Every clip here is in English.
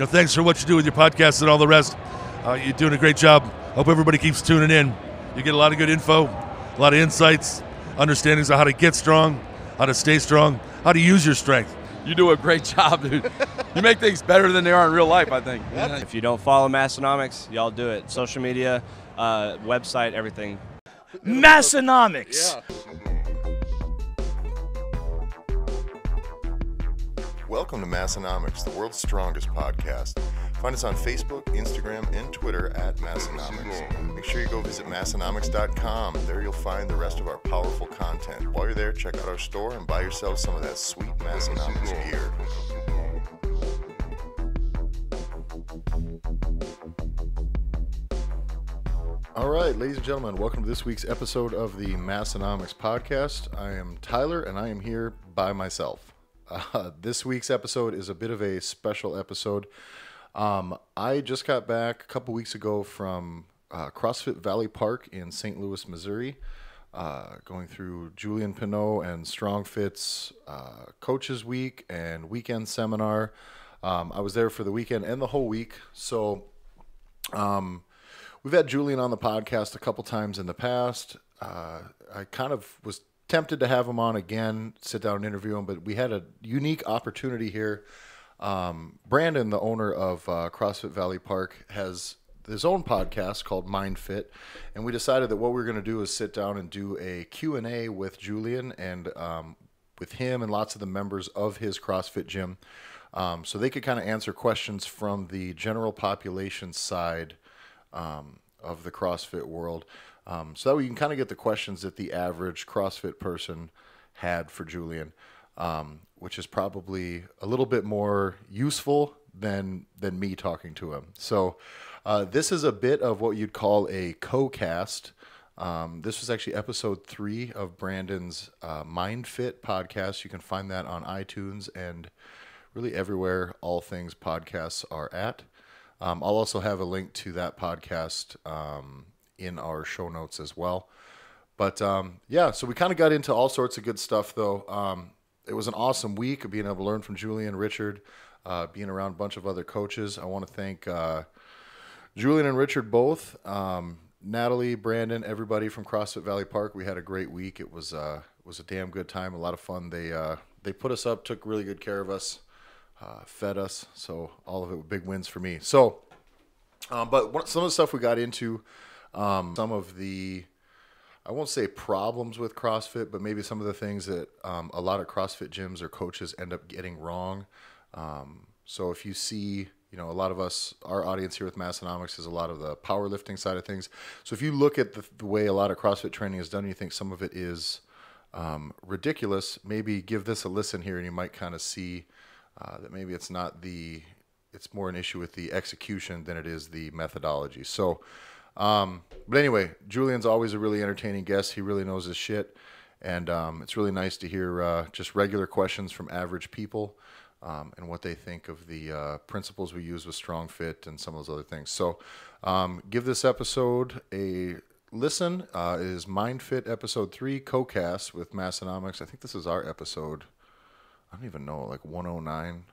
Thanks for what you do with your podcast and all the rest. You're doing a great job. Hope everybody keeps tuning in. You get a lot of good info, a lot of insights, understandings of how to get strong, how to stay strong, how to use your strength. You do a great job, dude. You make things better than they are in real life, I think. If you don't follow Massenomics, y'all do it. Social media, website, everything. Massenomics. Yeah. Welcome to Massenomics, the world's strongest podcast. Find us on Facebook, Instagram, and Twitter at Massenomics. Make sure you go visit Massenomics.com. There you'll find the rest of our powerful content. While you're there, check out our store and buy yourself some of that sweet Massenomics gear. All right, ladies and gentlemen, welcome to this week's episode of the Massenomics podcast. I am Tyler, and I am here by myself. This week's episode is a bit of a special episode. I just got back a couple weeks ago from CrossFit Valley Park in St. Louis, Missouri, going through Julien Pineau and StrongFit's Coaches Week and weekend seminar. I was there for the weekend and the whole week. So we've had Julien on the podcast a couple times in the past. I kind of was tempted to have him on again, sit down and interview him, but we had a unique opportunity here. Brandon, the owner of CrossFit Valley Park, has his own podcast called Mindfit, and we decided that what we were going to do is sit down and do a Q&A with Julien and with him and lots of the members of his CrossFit gym, so they could kind of answer questions from the general population side of the CrossFit world, so that we can kind of get the questions that the average CrossFit person had for Julien. Which is probably a little bit more useful than me talking to him. So this is a bit of what you'd call a co-cast. This was actually episode 3 of Brandon's Mindfit podcast. You can find that on iTunes and really everywhere all things podcasts are at. I'll also have a link to that podcast in our show notes as well. But yeah, so we kind of got into all sorts of good stuff though. It was an awesome week of being able to learn from Julien, Richard, being around a bunch of other coaches. I want to thank Julien and Richard both, Natalie, Brandon, everybody from CrossFit Valley Park. We had a great week. It was a damn good time, a lot of fun. They put us up, took really good care of us, fed us. So all of it were big wins for me. So, but some of the stuff we got into, some of the, I won't say problems with CrossFit, but maybe some of the things that a lot of CrossFit gyms or coaches end up getting wrong. So if you see, a lot of us, our audience here with Massenomics is a lot of the powerlifting side of things. So if you look at the way a lot of CrossFit training is done, and you think some of it is ridiculous, maybe give this a listen here and you might kind of see that maybe it's more an issue with the execution than it is the methodology. So, but anyway, Julien's always a really entertaining guest. He really knows his shit. And it's really nice to hear just regular questions from average people and what they think of the principles we use with StrongFit and some of those other things. So give this episode a listen. It is Mindfit episode 3, co-cast with Massenomics. I think this is our episode, I don't even know, like 109.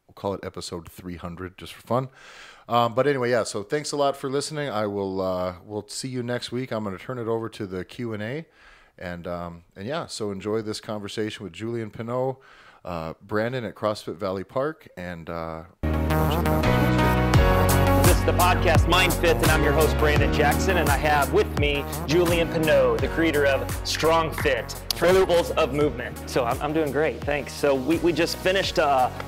We'll call it episode 300 just for fun. But anyway, yeah, so thanks a lot for listening. I will we'll see you next week. I'm going to turn it over to the Q&A. And yeah, so enjoy this conversation with Julien Pineau, Brandon at CrossFit Valley Park, and This is the podcast Mindfit, and I'm your host, Brandon Jackson, and I have with me Julien Pineau, the creator of StrongFit, Principles of Movement. So I'm doing great, thanks. So we just finished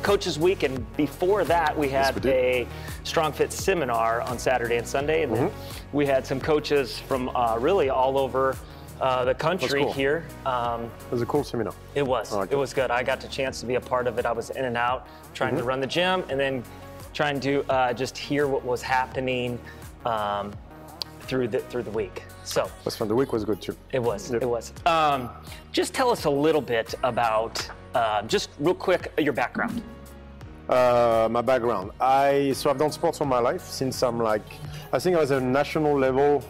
Coaches Week, and before that we had a StrongFit seminar on Saturday and Sunday, and then we had some coaches from really all over the country here. It was a cool seminar. It was. It was good. I got the chance to be a part of it. I was in and out trying to run the gym, and then trying to just hear what was happening through the week. So that's fun. The week was good too. It was. Yep. It was. Just tell us a little bit about, just real quick, your background. My background. So I've done sports all my life since I'm I think I was at a national level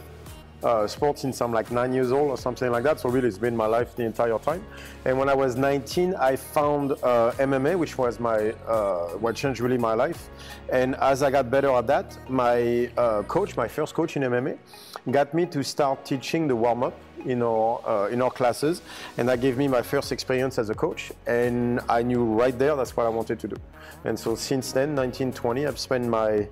sport since I'm like 9 years old or something like that. So really, it's been my life the entire time. And when I was 19, I found MMA, which was what changed really my life. And as I got better at that, my first coach in MMA, got me to start teaching the warm-up in our classes, and that gave me my first experience as a coach. And I knew right there that's what I wanted to do. And so since then, 1920, I've spent my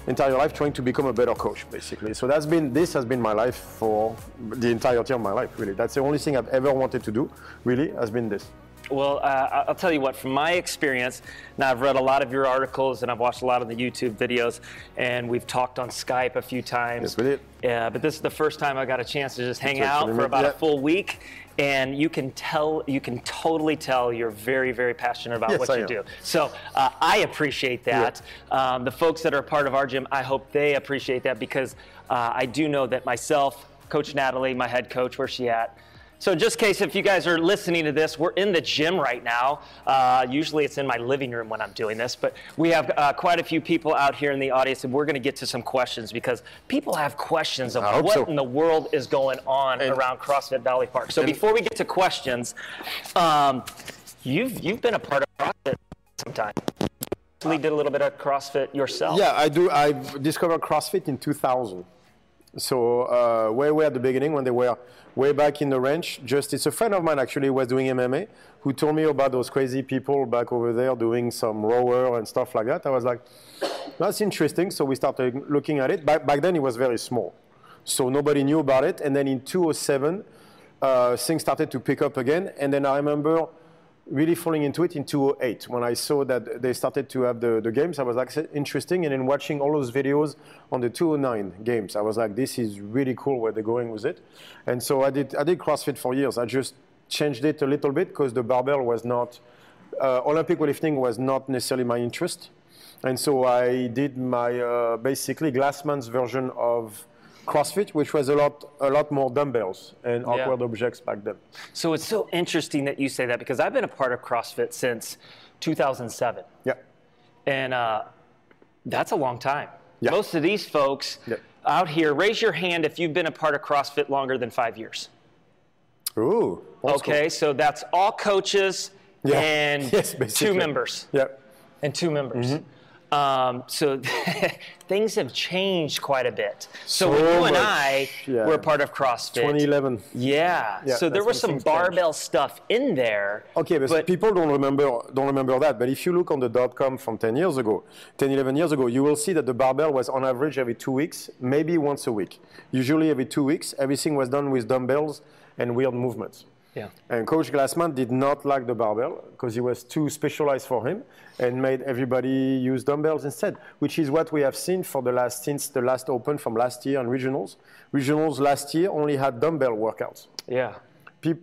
entire life trying to become a better coach, basically. So this has been my life for the entirety of my life, really. That's the only thing I've ever wanted to do, really, has been this. Well, I'll tell you what, from my experience, now I've read a lot of your articles and I've watched a lot of the YouTube videos, and we've talked on Skype a few times. Yes, we did. Yeah, but this is the first time I got a chance to just hang out for about a full week, and you can totally tell you're very, very passionate about what you do. So I appreciate that. Yeah. The folks that are part of our gym, I hope they appreciate that, because I do know that myself, Coach Natalie, my head coach, where's she at? So just in case if you guys are listening to this, we're in the gym right now. Usually it's in my living room when I'm doing this, but we have quite a few people out here in the audience, and we're going to get to some questions, because people have questions of what in the world is going on around CrossFit Valley Park. So before we get to questions, you've been a part of CrossFit sometime. You did a little bit of CrossFit yourself. Yeah, I do. I discovered CrossFit in 2000. So way at the beginning, when they were way back in the ranch, it's a friend of mine actually who was doing MMA, who told me about those crazy people back over there doing some rower and stuff like that. I was like, that's interesting. So we started looking at it. Back then it was very small, so nobody knew about it. And then in 2007, things started to pick up again. And then I remember really falling into it in 2008 when I saw that they started to have the games. I was like, interesting. And then watching all those videos on the 2009 games, I was like, this is really cool where they're going with it. And so I did CrossFit for years. I just changed it a little bit because the barbell was not, Olympic weightlifting was not necessarily my interest. And so I did my basically Glassman's version of CrossFit, which was a lot more dumbbells and awkward objects back then. So it's so interesting that you say that, because I've been a part of CrossFit since 2007. Yeah. And that's a long time. Yeah. Most of these folks out here, raise your hand if you've been a part of CrossFit longer than 5 years. Ooh. Okay, cool. So that's all coaches and two members. Yeah. And two members. Mm-hmm. So things have changed quite a bit. So when you and I were part of CrossFit. 2011. Yeah. So there was some barbell stuff in there. Okay, but people don't remember that. But if you look on the .com from 11 years ago, you will see that the barbell was on average every 2 weeks, maybe once a week. Usually every 2 weeks, everything was done with dumbbells and weird movements. Yeah. And Coach Glassman did not like the barbell because it was too specialized for him, and made everybody use dumbbells instead, which is what we have seen since the last Open from last year and regionals. Regionals last year only had dumbbell workouts. Yeah.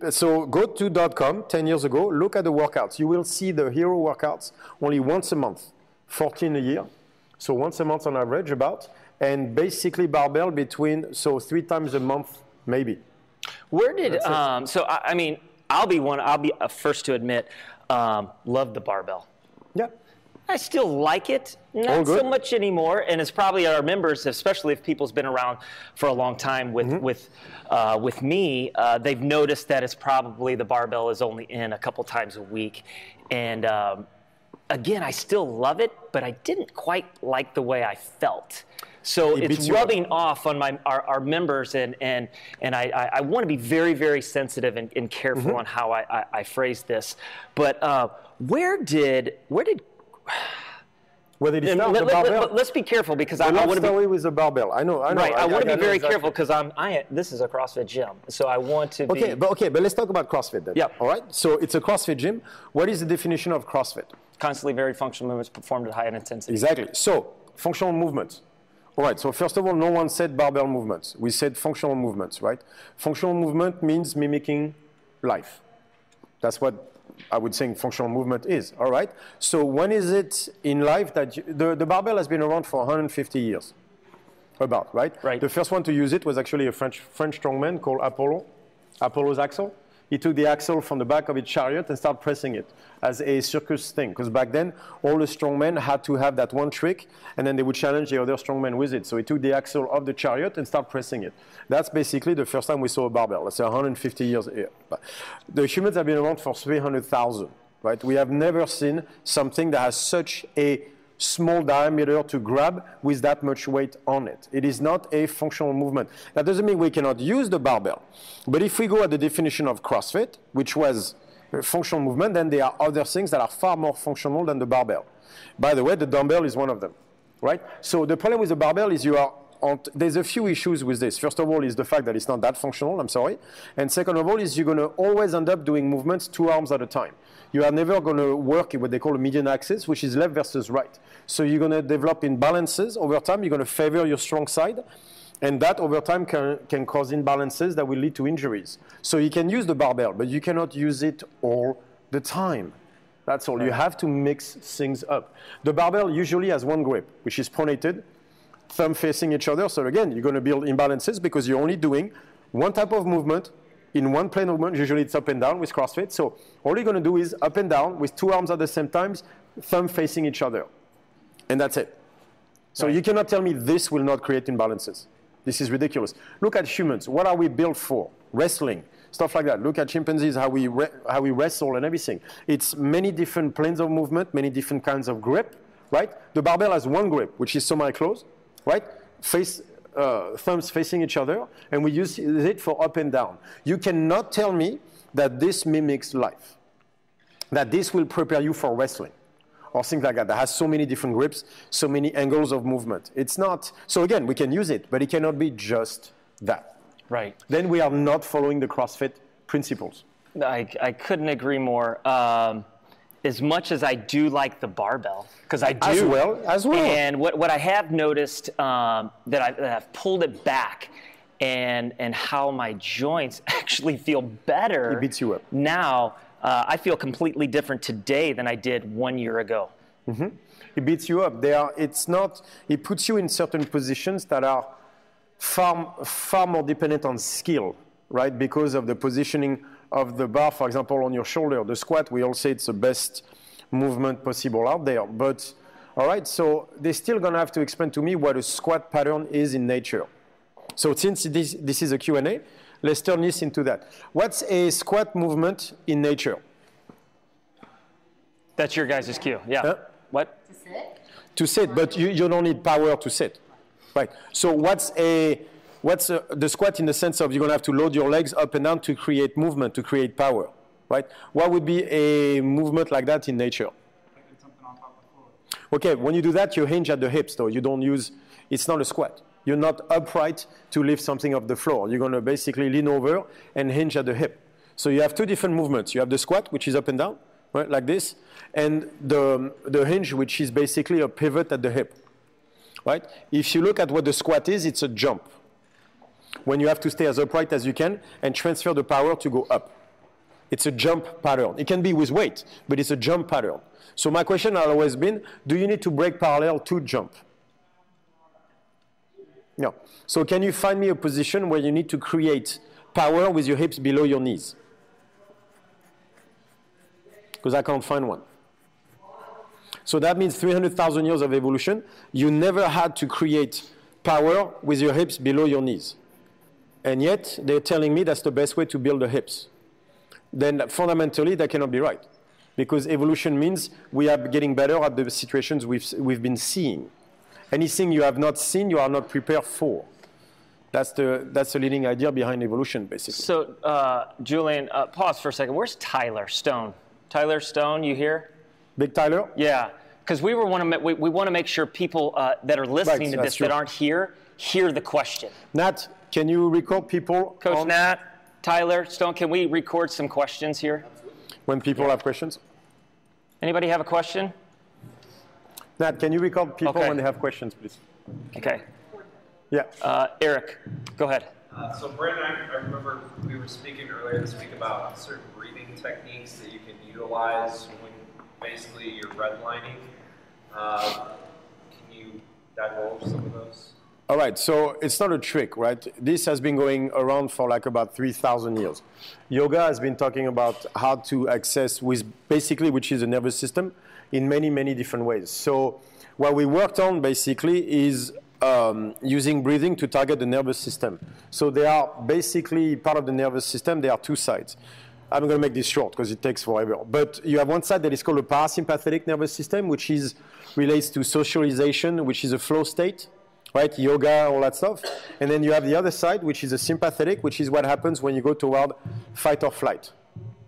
So go to .com 10 years ago, look at the workouts. You will see the hero workouts only once a month, 14 a year. So once a month on average about, and basically barbell between, 3 times a month maybe. Where did so I mean, I'll be first to admit, love the barbell. Yeah. I still like it, not so much anymore, and it's probably our members, especially if people's been around for a long time with me, they've noticed that it's probably the barbell is only in a couple times a week, and again, I still love it, but I didn't quite like the way I felt. So it's rubbing off on our members, and I want to be very, very sensitive and careful on how I phrase this. But where did it start? The barbell? Let's be careful, because I want to be with the barbell. I know. Right. I want to be very careful, because this is a CrossFit gym, so I want to be. But let's talk about CrossFit then. Yeah. All right. So it's a CrossFit gym. What is the definition of CrossFit? Constantly varied functional movements performed at high intensity. Exactly. So functional movements. All right, so first of all, no one said barbell movements. We said functional movements, right? Functional movement means mimicking life. That's what I would say functional movement is, all right? So when is it in life that the barbell has been around for 150 years, right? Right. The first one to use it was actually a French strongman called Apollo's axle. he took the axle from the back of his chariot and started pressing it as a circus thing. Because back then, all the strongmen had to have that one trick, and then they would challenge the other strongmen with it. So he took the axle of the chariot and started pressing it. That's basically the first time we saw a barbell. Let's say 150 years. The humans have been around for 300,000, right? We have never seen something that has such a small diameter to grab with that much weight on it. It is not a functional movement. That doesn't mean we cannot use the barbell. But if we go at the definition of CrossFit, which was a functional movement, then there are other things that are far more functional than the barbell. By the way, the dumbbell is one of them, right? So the problem with the barbell is there's a few issues with this. First of all is the fact that it's not that functional, I'm sorry. And second of all is you're going to always end up doing movements 2 arms at a time. You are never going to work in what they call a median axis, which is left versus right. So you're going to develop imbalances over time. You're going to favor your strong side. And that over time can cause imbalances that will lead to injuries. So you can use the barbell, but you cannot use it all the time. That's all. You have to mix things up. The barbell usually has one grip, which is pronated, thumb facing each other. So again, you're going to build imbalances because you're only doing one type of movement in one plane of movement. Usually it's up and down with CrossFit. So all you're going to do is up and down with 2 arms at the same time, thumb facing each other. And that's it. So you cannot tell me this will not create imbalances. This is ridiculous. Look at humans. What are we built for? Wrestling, stuff like that. Look at chimpanzees, how we wrestle and everything. It's many different planes of movement, many different kinds of grip, right? The barbell has one grip, which is semi-closed, right? Thumbs facing each other, and we use it for up and down. You cannot tell me that this mimics life, that this will prepare you for wrestling, or things like that. That has so many different grips, so many angles of movement. It's not, so again, we can use it, but it cannot be just that. Right. Then we are not following the CrossFit principles. I couldn't agree more. As much as I do like the barbell, because I do. As well. And what I have noticed that I've pulled it back and how my joints actually feel better. It beats you up. Now, I feel completely different today than I did 1 year ago. Mm-hmm. It beats you up. It puts you in certain positions that are far more dependent on skill, right? Because of the positioning of the bar, for example, on your shoulder. The squat, we all say it's the best movement possible out there. But, all right, so they're still going to have to explain to me what a squat pattern is in nature. So since this is a Q&A, let's turn this into that. What's a squat movement in nature? That's your guys' cue. Yeah. What? To sit. To sit, but you don't need power to sit. Right. So what's the squat in the sense of you're going to have to load your legs up and down to create movement, to create power, right? What would be a movement like that in nature? Like something on top of the floor. Okay, when you do that, you hinge at the hips, though. You don't use, it's not a squat. You're not upright to lift something off the floor. You're going to basically lean over and hinge at the hip. So you have 2 different movements. You have the squat, which is up and down, right, like this, and the hinge, which is basically a pivot at the hip. Right? If you look at what the squat is, it's a jump. When you have to stay as upright as you can and transfer the power to go up. It's a jump pattern. It can be with weight, but it's a jump pattern. So my question has always been, do you need to break parallel to jump? No. So can you find me a position where you need to create power with your hips below your knees? Because I can't find one. So that means 300,000 years of evolution, you never had to create power with your hips below your knees. And yet, they're telling me that's the best way to build the hips. Then fundamentally, that cannot be right. Because evolution means we are getting better at the situations we've been seeing. Anything you have not seen, you are not prepared for. That's the leading idea behind evolution, basically. So, Julien, pause for a second. Where's Tyler Stone? Tyler Stone, you here? Big Tyler? Yeah, because we want to make sure people that are listening to this that aren't here hear the question. Nat, can you record people? Coach Nat, Tyler Stone, can we record some questions here? When people have questions? Anybody have a question? Nat, can you record people when they have questions, please? Okay. Yeah. Eric, go ahead. So Brandon, I remember we were speaking earlier this week about certain breathing techniques that you can utilize when basically you're redlining. Can you divulge some of those? All right, so it's not a trick, right? This has been going around for like about 3,000 years. Yoga has been talking about how to access which is the nervous system in many, many different ways. So what we worked on basically is using breathing to target the nervous system. So they are basically part of the nervous system. There are two sides. I'm going to make this short because it takes forever. But you have one side that is called the parasympathetic nervous system, which relates to socialization, which is a flow state. Right, yoga, all that stuff. And then you have the other side, which is a sympathetic, which is what happens when you go toward fight or flight.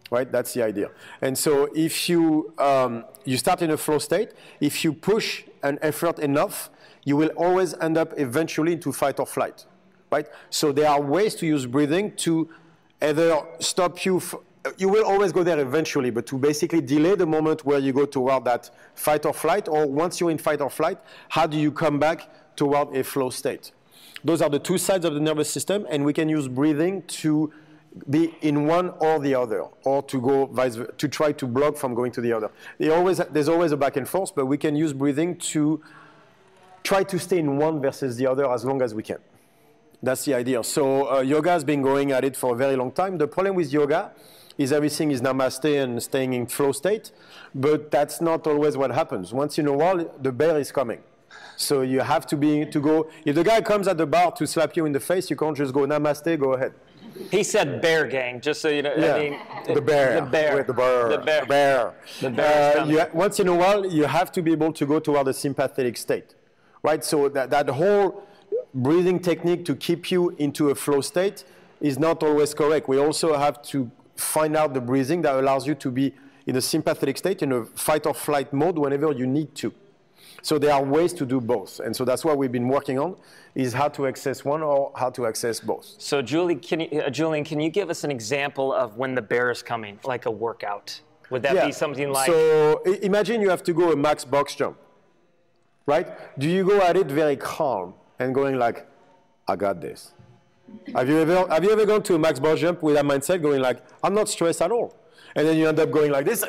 Right, that's the idea. And so if you start in a flow state, if you push an effort enough, you will always end up eventually into fight or flight. Right? So there are ways to use breathing to either stop you. You will always go there eventually, but to basically delay the moment where you go toward that fight or flight, or once you're in fight or flight, how do you come back toward a flow state? Those are the two sides of the nervous system, and we can use breathing to be in one or the other, or to go to try to block from going to the other. There's always a back and forth, but we can use breathing to try to stay in one versus the other as long as we can. That's the idea. So yoga has been going at it for a very long time. The problem with yoga is everything is namaste and staying in flow state, but that's not always what happens. Once in a while, the bear is coming. So you have to go, if the guy comes at the bar to slap you in the face, you can't just go, namaste, go ahead. He said bear gang, just so you know. Yeah, I mean, the bear. The bear. With the bear. The bear. The bear. The bear once in a while, you have to be able to go toward a sympathetic state, right? So that whole breathing technique to keep you into a flow state is not always correct. We also have to find out the breathing that allows you to be in a sympathetic state, in a fight or flight mode whenever you need to. So there are ways to do both. And so that's what we've been working on, is how to access one or how to access both. So Julien, can you give us an example of when the bear is coming, like a workout? Would that be something like? So imagine you have to go a max box jump, right? Do you go at it very calm and going like, I got this? Have you ever gone to a max box jump with that mindset going like, I'm not stressed at all? And then you end up going like this,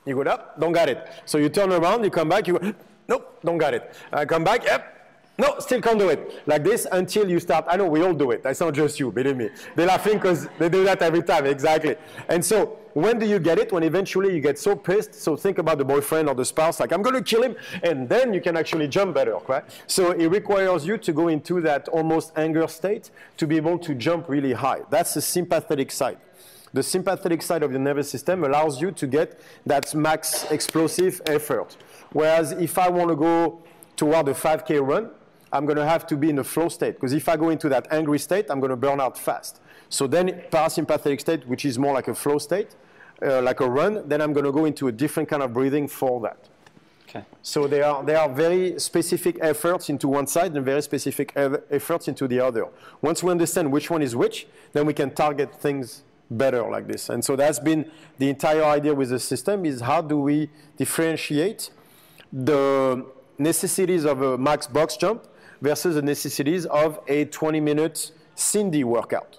you go up, don't got it. So you turn around, you come back, you go, nope, don't got it. Come back, yep, no, still can't do it. Like this until you start. I know we all do it. That's not just you, believe me. They're laughing because they do that every time, exactly. And so when do you get it? When eventually you get so pissed. So think about the boyfriend or the spouse, like I'm going to kill him, and then you can actually jump better, right? So it requires you to go into that almost anger state to be able to jump really high. That's the sympathetic side. The sympathetic side of the nervous system allows you to get that max explosive effort. Whereas if I want to go toward a 5K run, I'm going to have to be in a flow state. Because if I go into that angry state, I'm going to burn out fast. So then parasympathetic state, which is more like a flow state, like a run, then I'm going to go into a different kind of breathing for that. Okay. So there are very specific efforts into one side and very specific efforts into the other. Once we understand which one is which, then we can target things better like this. And so that's been the entire idea with the system, is how do we differentiate the necessities of a max box jump versus the necessities of a 20-minute Cindy workout,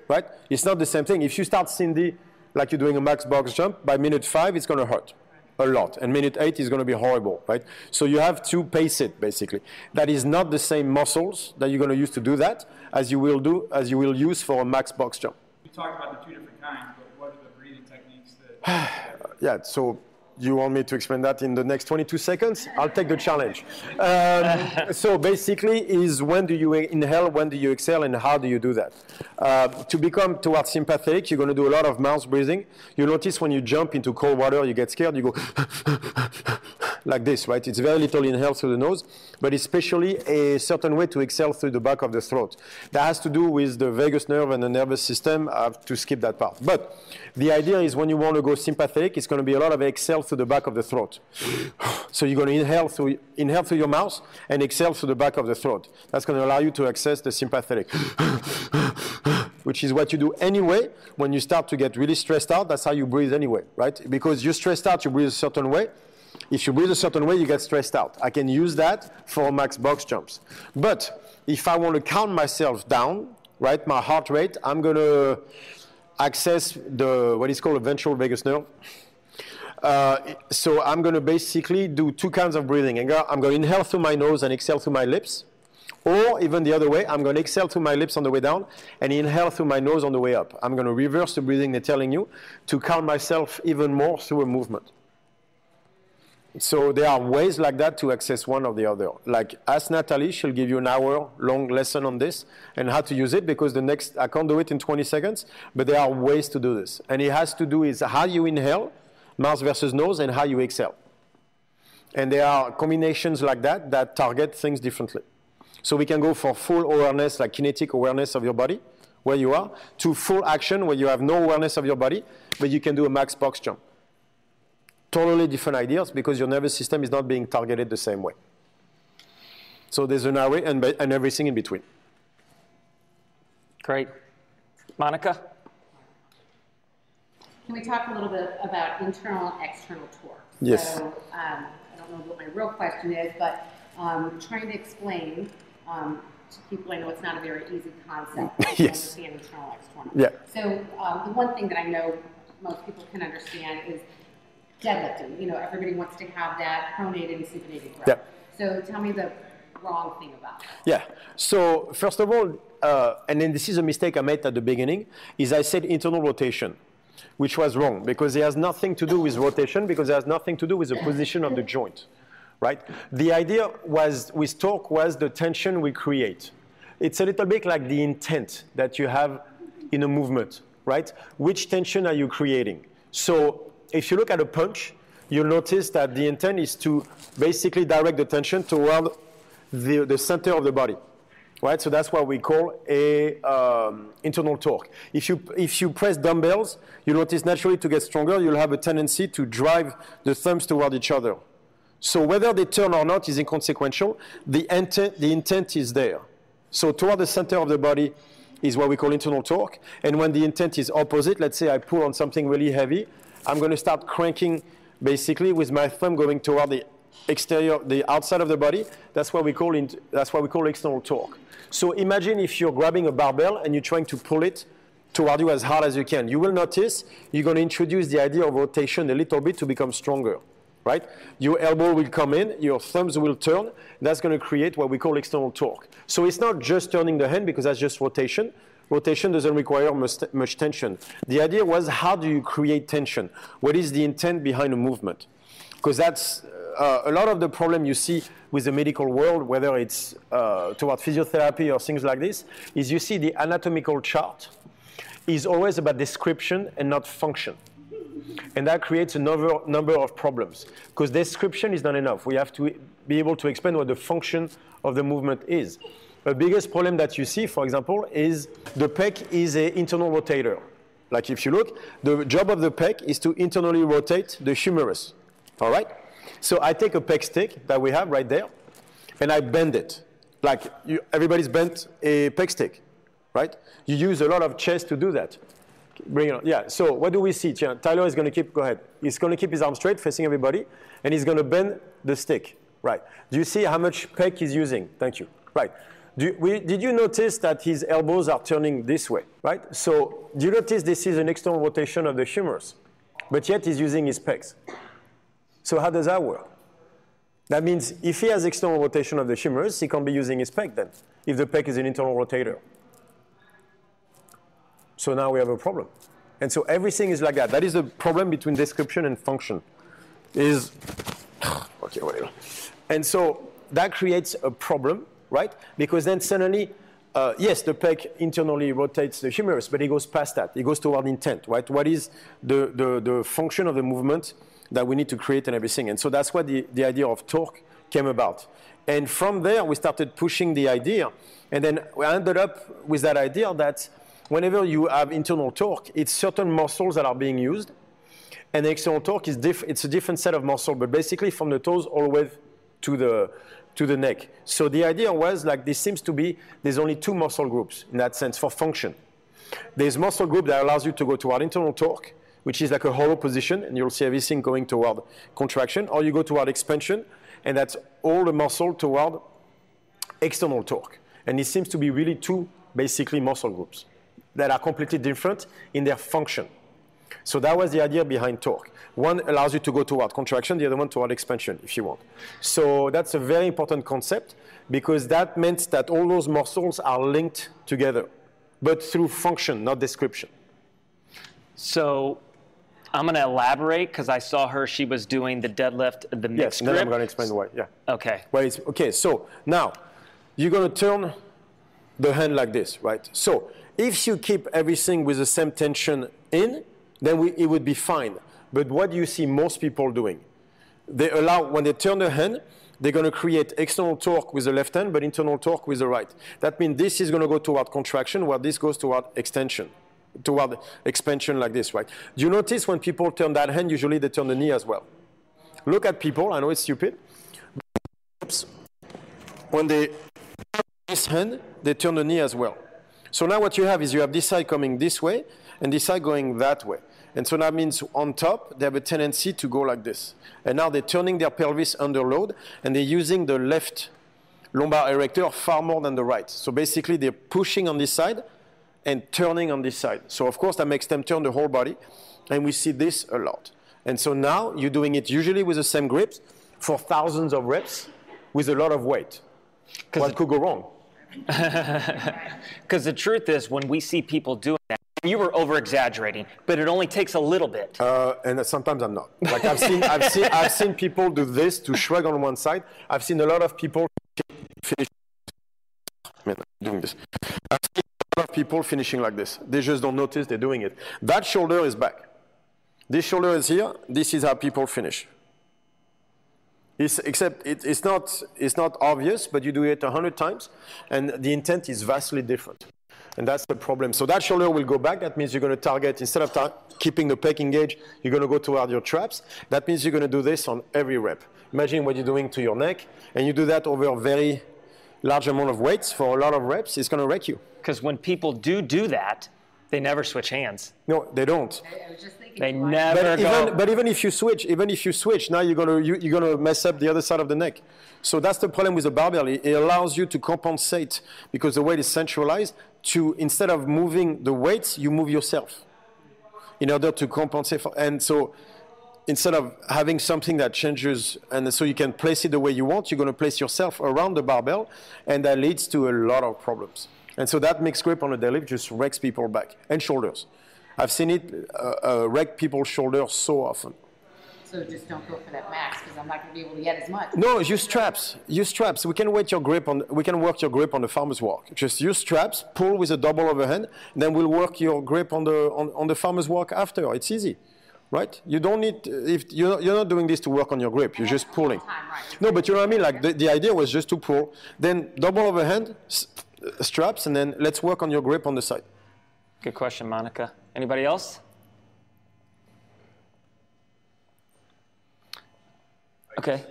right? It's not the same thing. If you start Cindy like you're doing a max box jump, by minute 5, it's going to hurt a lot. And minute 8 is going to be horrible, right? So you have to pace it, basically. That is not the same muscles that you're going to use to do that as you will use for a max box jump. You talked about the two different kinds, but what are the breathing techniques that... Yeah, so you want me to explain that in the next 22 seconds? I'll take the challenge. So basically is when do you inhale, when do you exhale, and how do you do that? To become towards sympathetic, you're going to do a lot of mouth breathing. You notice when you jump into cold water, you get scared, you go like this, right? It's very little inhale through the nose, but especially a certain way to exhale through the back of the throat. That has to do with the vagus nerve and the nervous system. I have to skip that part. But the idea is when you want to go sympathetic, it's going to be a lot of exhale through the back of the throat. So you're going to inhale through your mouth and exhale through the back of the throat. That's going to allow you to access the sympathetic, which is what you do anyway when you start to get really stressed out. That's how you breathe anyway, right? Because you're stressed out, you breathe a certain way. If you breathe a certain way, you get stressed out. I can use that for max box jumps. But if I want to calm myself down, right, my heart rate, I'm going to access what is called a ventral vagus nerve. So I'm going to basically do two kinds of breathing. I'm going to inhale through my nose and exhale through my lips, Or even the other way, I'm going to exhale through my lips on the way down and inhale through my nose on the way up. I'm going to reverse the breathing they're telling you to calm myself even more through a movement. So there are ways like that to access one or the other. Like ask Natalie, she'll give you an hour-long lesson on this and how to use it, because I can't do it in 20 seconds, but there are ways to do this. And it has to do with how you inhale, mouth versus nose, and how you exhale. And there are combinations like that that target things differently. So we can go for full awareness, like kinetic awareness of your body, where you are, to full action, where you have no awareness of your body, but you can do a max box jump. Totally different ideas, because your nervous system is not being targeted the same way. So there's an array and everything in between. Great. Monica? Can we talk a little bit about internal and external torque? Yes. So I don't know what my real question is, but trying to explain to people, I know it's not a very easy concept to Yes. understand internal and external. Yeah. So the one thing that I know most people can understand is deadlifting. You know, everybody wants to have that pronated and supinated growth. Yeah. So tell me the wrong thing about it. Yeah. So first of all, and then this is a mistake I made at the beginning, is I said internal rotation, which was wrong, because it has nothing to do with rotation, because it has nothing to do with the position of the joint, right? The idea was with torque was the tension we create. It's a little bit like the intent that you have in a movement, right? Which tension are you creating? So if you look at a punch, you'll notice that the intent is to basically direct the tension toward the center of the body, right? So that's what we call a internal torque. If you press dumbbells, you notice naturally to get stronger, you'll have a tendency to drive the thumbs toward each other. So whether they turn or not is inconsequential. The intent is there. So toward the center of the body is what we call internal torque. And when the intent is opposite, let's say I pull on something really heavy, I'm going to start cranking basically with my thumb going toward the exterior, the outside of the body. That's what we call external torque. So imagine if you're grabbing a barbell and you're trying to pull it toward you as hard as you can. You will notice you're going to introduce the idea of rotation a little bit to become stronger, right? Your elbow will come in, your thumbs will turn. That's going to create what we call external torque. So it's not just turning the hand, because that's just rotation. Rotation doesn't require much tension. The idea was, how do you create tension? What is the intent behind a movement? Because that's a lot of the problem you see with the medical world, whether it's toward physiotherapy or things like this, is you see the anatomical chart is always about description and not function. And that creates a number of problems, because description is not enough. We have to be able to explain what the function of the movement is. The biggest problem that you see, for example, is the pec is an internal rotator. Like if you look, the job of the pec is to internally rotate the humerus. All right? So I take a pec stick that we have right there, and I bend it. Like everybody's bent a pec stick, right? You use a lot of chest to do that. Bring it on. Yeah, so what do we see? Tyler is going to keep, go ahead. He's going to keep his arm straight, facing everybody, and he's going to bend the stick. Right. Do you see how much pec he's using? Thank you. Right. Did you notice that his elbows are turning this way, right? So do you notice this is an external rotation of the humerus, but yet he's using his pecs. So how does that work? That means if he has external rotation of the humerus, he can't be using his pec then, if the pec is an internal rotator. So now we have a problem. And so everything is like that. That is the problem between description and function. Okay, whatever. And so that creates a problem, right? Because then suddenly, yes, the pec internally rotates the humerus, but it goes past that. It goes toward intent, right? What is the function of the movement that we need to create and everything? And so that's why the idea of torque came about. And from there, we started pushing the idea. And then we ended up with that idea that whenever you have internal torque, it's certain muscles that are being used. And external torque is it's a different set of muscle, but basically from the toes all the way to the neck. So the idea was, like, this seems to be, there's only two muscle groups in that sense for function. There's muscle group that allows you to go toward internal torque, which is like a hollow position, and you'll see everything going toward contraction, or you go toward expansion, and that's all the muscle toward external torque. And it seems to be really two, basically, muscle groups that are completely different in their function. So that was the idea behind torque. One allows you to go toward contraction, the other one toward expansion, if you want. So that's a very important concept because that meant that all those muscles are linked together, but through function, not description. So I'm going to elaborate because I saw her. She was doing the deadlift, the mixed Yes, grip. then I'm going to explain why. Yeah. Okay. Well, okay, so now you're going to turn the hand like this, right? So if you keep everything with the same tension in, then it would be fine. But what do you see most people doing? They allow, when they turn the hand, they're going to create external torque with the left hand, but internal torque with the right. That means this is going to go toward contraction, while this goes toward extension, toward expansion like this, right? Do you notice when people turn that hand, usually they turn the knee as well? Look at people, I know it's stupid. When they turn this hand, they turn the knee as well. So now what you have is you have this side coming this way, and this side going that way. And so that means on top, they have a tendency to go like this. And now they're turning their pelvis under load, and they're using the left lumbar erector far more than the right. So basically, they're pushing on this side and turning on this side. So of course, that makes them turn the whole body, and we see this a lot. And so now you're doing it usually with the same grips for thousands of reps with a lot of weight. What could go wrong? Because the truth is, when we see people doing that, you were over-exaggerating, but it only takes a little bit. And sometimes I'm not. Like I've seen people do this to shrug on one side. I've seen a lot of people finish. Doing this. I've seen a lot of people finishing like this. They just don't notice they're doing it. That shoulder is back. This shoulder is here. This is how people finish. Except it's not obvious, but you do it 100 times, and the intent is vastly different. And that's the problem. So that shoulder will go back. That means you're going to target, instead of keeping the pec engaged, you're going to go toward your traps. That means you're going to do this on every rep. Imagine what you're doing to your neck, and you do that over a very large amount of weights for a lot of reps. It's going to wreck you. Because when people do that, they never switch hands. No, they don't. I was just thinking. They never go. But even if you switch, now you're gonna mess up the other side of the neck. So that's the problem with the barbell. It allows you to compensate because the weight is centralized. To instead of moving the weights, you move yourself in order to compensate for. And so instead of having something that changes, and so you can place it the way you want, you're going to place yourself around the barbell, and that leads to a lot of problems. And so that mixed grip on a deadlift just wrecks people back and shoulders. I've seen it wreck people's shoulders so often. So just don't go for that max because I'm not going to be able to get as much. No, use straps. Use straps. We can work your grip on the farmer's walk. Just use straps, pull with a double overhand, then we'll work your grip on the farmer's walk after. It's easy, right? You don't need, if you're not doing this to work on your grip. You're just pulling. No, but you know what I mean. Like the idea was just to pull, then double overhand, straps, and then let's work on your grip on the side. Good question, Monica. Anybody else? Okay.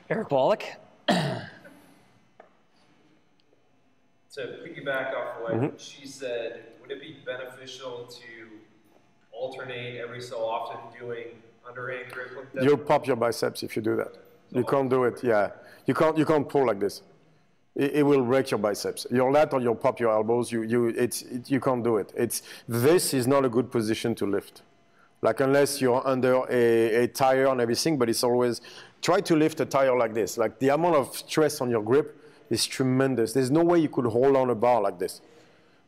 Eric Wallach. To piggyback off what she said, would it be beneficial to alternate every so often doing underhand grip with that? You'll pop your biceps if you do that. You can't do it. Yeah, you can't pull like this. It will break your biceps. Your lat or you'll pop your elbows. You can't do it. This is not a good position to lift. Like unless you're under a tire and everything, but it's always, try to lift a tire like this. Like the amount of stress on your grip is tremendous. There's no way you could hold on a bar like this.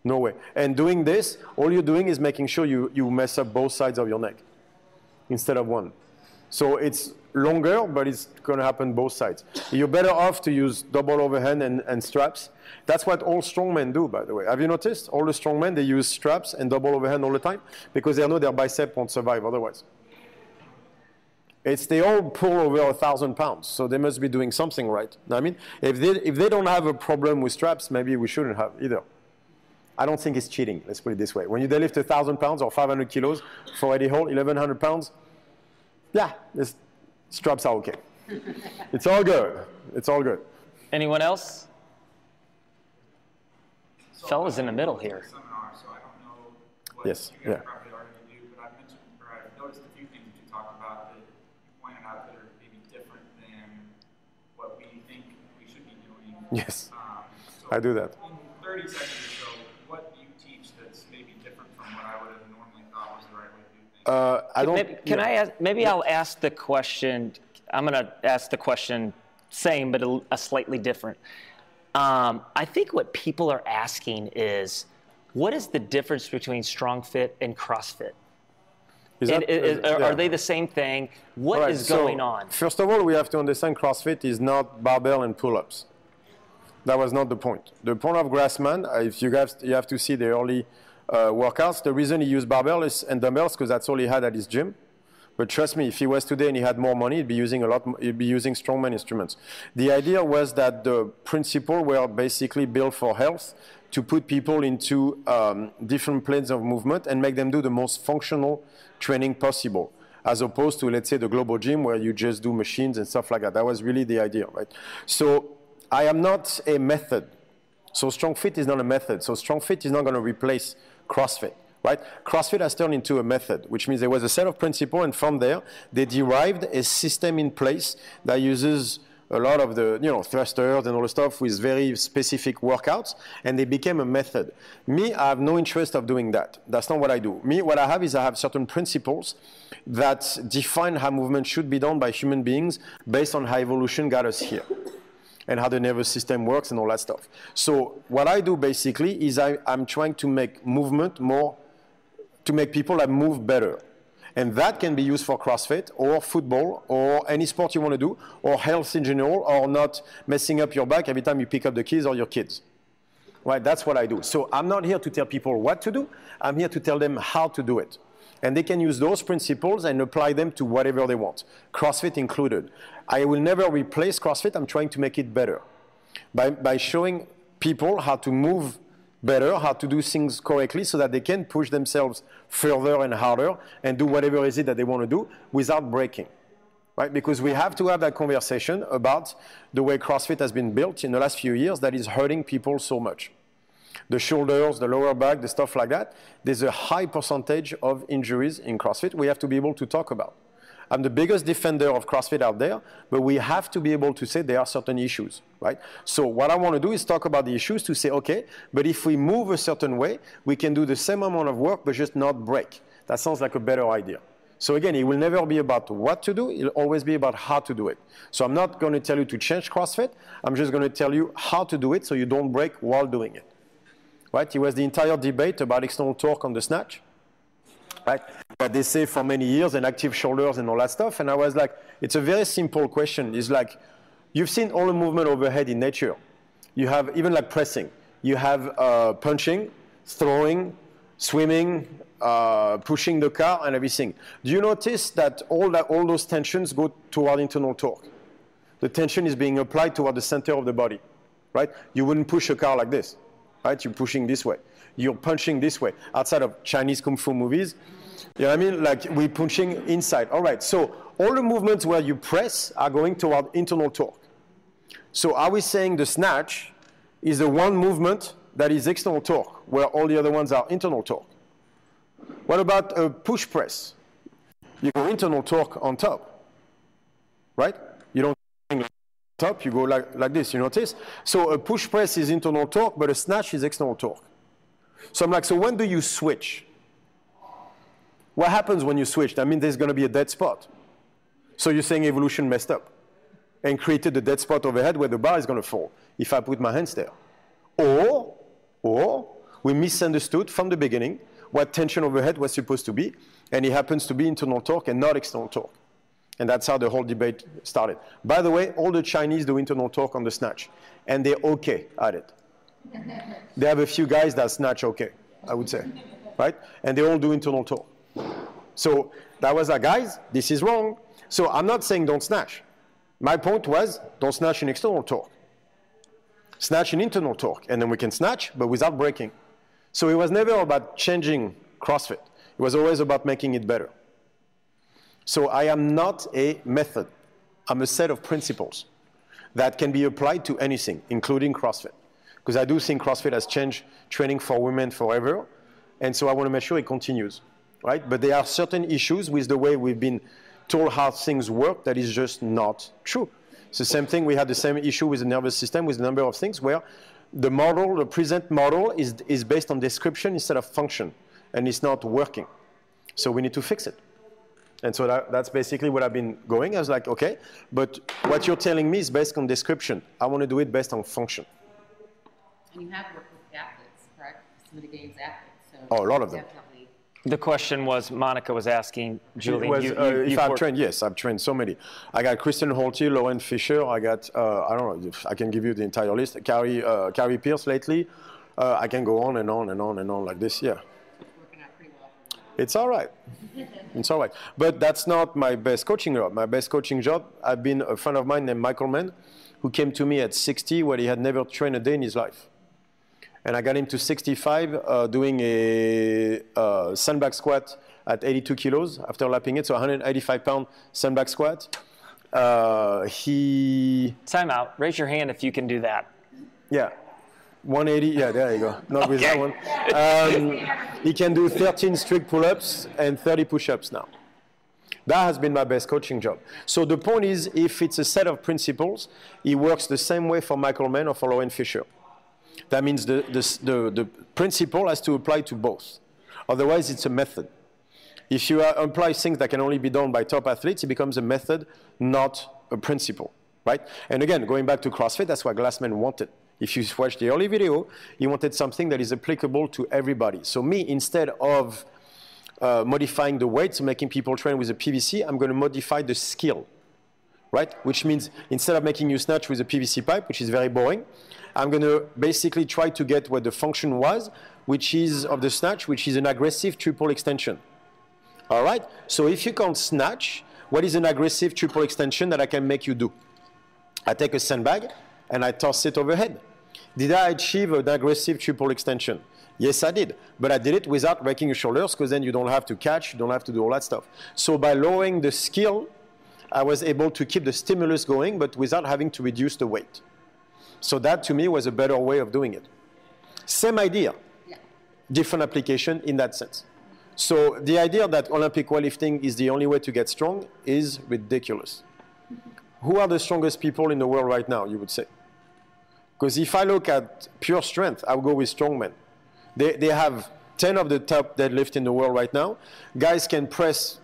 No way. And doing this, all you're doing is making sure you mess up both sides of your neck instead of one. So it's longer, but it's going to happen both sides. You're better off to use double overhand and straps. That's what all strongmen do, by the way. Have you noticed? All the strongmen, they use straps and double overhand all the time because they know their bicep won't survive otherwise. They all pull over 1,000 pounds, so they must be doing something right. I mean, if they don't have a problem with straps, maybe we shouldn't have either. I don't think it's cheating, let's put it this way. When you deadlift 1,000 pounds or 500 kilos for Eddie Hall, 1,100 pounds, yeah, straps are okay. It's all good. It's all good. Anyone else? So Fella's in the middle here. Seminar, so I don't know what Yes, you guys yeah. probably already do, but I've mentioned, or I've noticed a few things that you talked about that you pointed out that are maybe different than what we think we should be doing. Yes, So I do that. in 30 seconds or so, what do you teach I'll ask the question. I'm going to ask the question same, but a slightly different. I think what people are asking is, what is the difference between StrongFit and CrossFit? Are they the same thing? What is going on? First of all, we have to understand CrossFit is not barbell and pull-ups. That was not the point. The point of Grassman, if you have to see the early workouts, the reason he used barbell and dumbbells because that's all he had at his gym. But trust me, if he was today and he had more money, he'd be using strongman instruments. The idea was that the principle were basically built for health to put people into different planes of movement and make them do the most functional training possible, as opposed to, let's say, the global gym where you just do machines and stuff like that. That was really the idea, right? So I am not a method. So StrongFit is not a method. So StrongFit is not going to replace CrossFit. Right? CrossFit has turned into a method, which means there was a set of principles, and from there, they derived a system in place that uses a lot of the thrusters and all the stuff with very specific workouts, and they became a method. Me, I have no interest of doing that. That's not what I do. Me, what I have is I have certain principles that define how movement should be done by human beings based on how evolution got us here and how the nervous system works and all that stuff. So what I do basically is I'm trying to make movement to make people that move better. And that can be used for CrossFit or football or any sport you want to do or health in general or not messing up your back every time you pick up the keys or your kids. Right? That's what I do. So I'm not here to tell people what to do. I'm here to tell them how to do it. And they can use those principles and apply them to whatever they want, CrossFit included. I will never replace CrossFit. I'm trying to make it better by showing people how to move better, how to do things correctly so that they can push themselves further and harder and do whatever is it that they want to do without breaking, right? Because we have to have that conversation about the way CrossFit has been built in the last few years that is hurting people so much. The shoulders, the lower back, the stuff like that, there's a high percentage of injuries in CrossFit we have to be able to talk about. I'm the biggest defender of CrossFit out there, but we have to be able to say there are certain issues, right? So what I want to do is talk about the issues to say, okay, but if we move a certain way, we can do the same amount of work, but just not break. That sounds like a better idea. So again, it will never be about what to do. It'll always be about how to do it. So I'm not going to tell you to change CrossFit. I'm just going to tell you how to do it so you don't break while doing it, right? It was the entire debate about external torque on the snatch, right? That they say for many years, and active shoulders and all that stuff. And I was like, it's a very simple question. It's like, you've seen all the movement overhead in nature. You have even like pressing. You have punching, throwing, swimming, pushing the car and everything. Do you notice that all those tensions go toward internal torque? The tension is being applied toward the center of the body, right? You wouldn't push a car like this, right? You're pushing this way. You're punching this way. Outside of Chinese Kung Fu movies, you know what I mean? Like we're punching inside. All right, so all the movements where you press are going toward internal torque. So are we saying the snatch is the one movement that is external torque, where all the other ones are internal torque? What about a push press? You go internal torque on top, right? You don't go on top, you go like this, you notice? So a push press is internal torque, but a snatch is external torque. So I'm like, so when do you switch? What happens when you switch? That means there's going to be a dead spot. So you're saying evolution messed up and created the dead spot overhead where the bar is going to fall if I put my hands there. Or we misunderstood from the beginning what tension overhead was supposed to be, and it happens to be internal torque and not external torque. And that's how the whole debate started. By the way, all the Chinese do internal torque on the snatch, and they're okay at it. They have a few guys that snatch okay, I would say, right? And they all do internal torque. So that was like, guys, this is wrong. So I'm not saying don't snatch. My point was don't snatch in external torque. Snatch in internal torque, and then we can snatch, but without breaking. So it was never about changing CrossFit. It was always about making it better. So I am not a method. I'm a set of principles that can be applied to anything, including CrossFit. Because I do think CrossFit has changed training for women forever, and so I want to make sure it continues, right? But there are certain issues with the way we've been told how things work that is just not true. It's the same thing. We had the same issue with the nervous system with a number of things where the present model is based on description instead of function, and it's not working. So we need to fix it. And so that's basically what I've been going. I was like, okay, but what you're telling me is based on description. I want to do it based on function. And you have worked with athletes, correct? Some of the games athletes. So oh, a lot of them. Definitely. The question was, Monica was asking, Julian, if I've trained, yes, I've trained so many. I got Kristen Holtby, Lauren Fisher, I got, I don't know, if I can give you the entire list, Carrie Pierce lately. I can go on and on and on and on like this, yeah. It's working out pretty well. It's all right. It's all right. But that's not my best coaching job. My best coaching job, I've been a friend of mine named Michael Mann, who came to me at 60 where he had never trained a day in his life. And I got him to 65 doing a sandbag squat at 82 kilos after lapping it, so 185-pound sandbag squat. Time out. Raise your hand if you can do that. Yeah. 180, yeah, there you go. Not with that one. He can do 13 strict pull-ups and 30 push-ups now. That has been my best coaching job. So the point is, if it's a set of principles, it works the same way for Michael Mann or for Lauren Fisher. That means the principle has to apply to both. Otherwise, it's a method. If you apply things that can only be done by top athletes, it becomes a method, not a principle, right? And again, going back to CrossFit, that's what Glassman wanted. If you watch the early video, he wanted something that is applicable to everybody. So me, instead of modifying the weights, making people train with a PVC, I'm going to modify the skill, right? Which means instead of making you snatch with a PVC pipe, which is very boring, I'm going to basically try to get what the function was, which is of the snatch, which is an aggressive triple extension. All right? So if you can't snatch, what is an aggressive triple extension that I can make you do? I take a sandbag and I toss it overhead. Did I achieve an aggressive triple extension? Yes, I did. But I did it without breaking your shoulders, because then you don't have to catch, you don't have to do all that stuff. So by lowering the skill, I was able to keep the stimulus going, but without having to reduce the weight. So that, to me, was a better way of doing it. Same idea, different application in that sense. So the idea that Olympic weightlifting is the only way to get strong is ridiculous. Who are the strongest people in the world right now, you would say? Because if I look at pure strength, I'll go with strongmen. They have 10 of the top deadlift in the world right now. Guys can press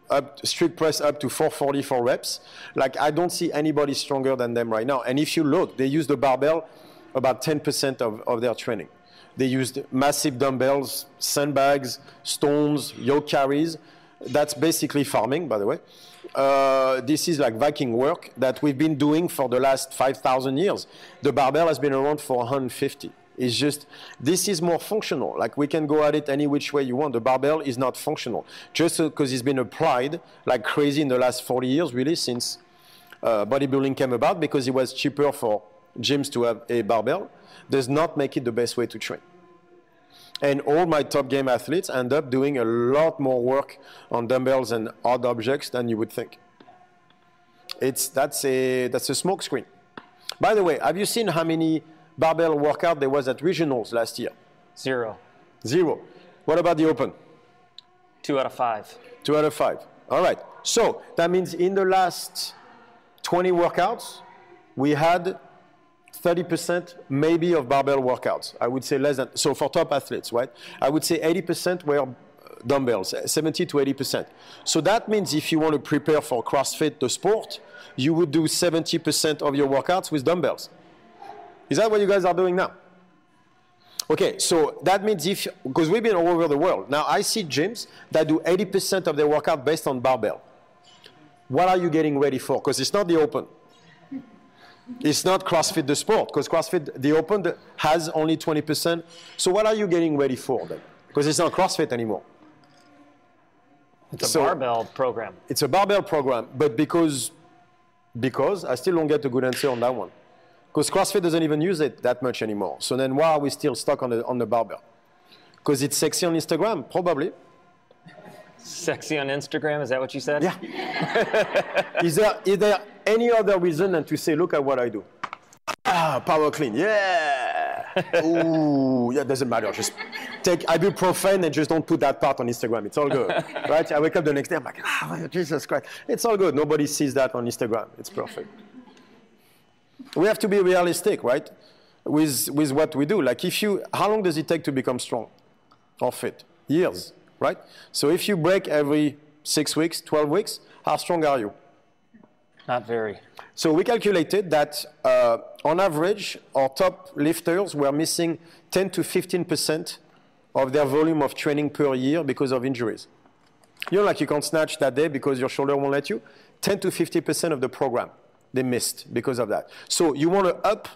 up, strict press up to 444 reps. Like, I don't see anybody stronger than them right now. And if you look, they use the barbell about 10% of their training. They used massive dumbbells, sandbags, stones, yoke carries. That's basically farming, by the way. This is like Viking work that we've been doing for the last 5,000 years. The barbell has been around for 150. It's just, this is more functional. Like, we can go at it any which way you want. The barbell is not functional. Just because it's been applied like crazy in the last 40 years, really, since bodybuilding came about, because it was cheaper for gyms to have a barbell, does not make it the best way to train. And all my top game athletes end up doing a lot more work on dumbbells and odd objects than you would think. That's a smoke screen. By the way, have you seen how many barbell workout there was at regionals last year? 0. 0. What about the open? 2 out of 5. 2 out of 5. All right. So that means in the last 20 workouts, we had 30% maybe of barbell workouts. I would say less than, so for top athletes, right? I would say 80% were dumbbells, 70 to 80%. So that means if you want to prepare for CrossFit, the sport, you would do 70% of your workouts with dumbbells. Is that what you guys are doing now? Okay, so that means because we've been all over the world. Now I see gyms that do 80% of their workout based on barbell. What are you getting ready for? Because it's not the open. It's not CrossFit the sport, because CrossFit, the open, has only 20%. So what are you getting ready for then? Because it's not CrossFit anymore. It's a barbell program. It's a barbell program, but because I still don't get a good answer on that one. Because CrossFit doesn't even use it that much anymore. So then why are we still stuck on the barbell? Because it's sexy on Instagram, probably. Sexy on Instagram, is that what you said? Yeah. Is there any other reason than to say, look at what I do? Ah, power clean, yeah. Ooh, yeah, doesn't matter. Just take ibuprofen and just don't put that part on Instagram. It's all good, right? I wake up the next day, I'm like, Jesus Christ. It's all good. Nobody sees that on Instagram. It's perfect. We have to be realistic, right? With what we do. Like how long does it take to become strong or fit? Years. right? So if you break every 6 weeks, 12 weeks, how strong are you? Not very. So we calculated that on average, our top lifters were missing 10 to 15% of their volume of training per year because of injuries. You know, like you can't snatch that day because your shoulder won't let you. 10 to 50% of the program they missed because of that. So you want to up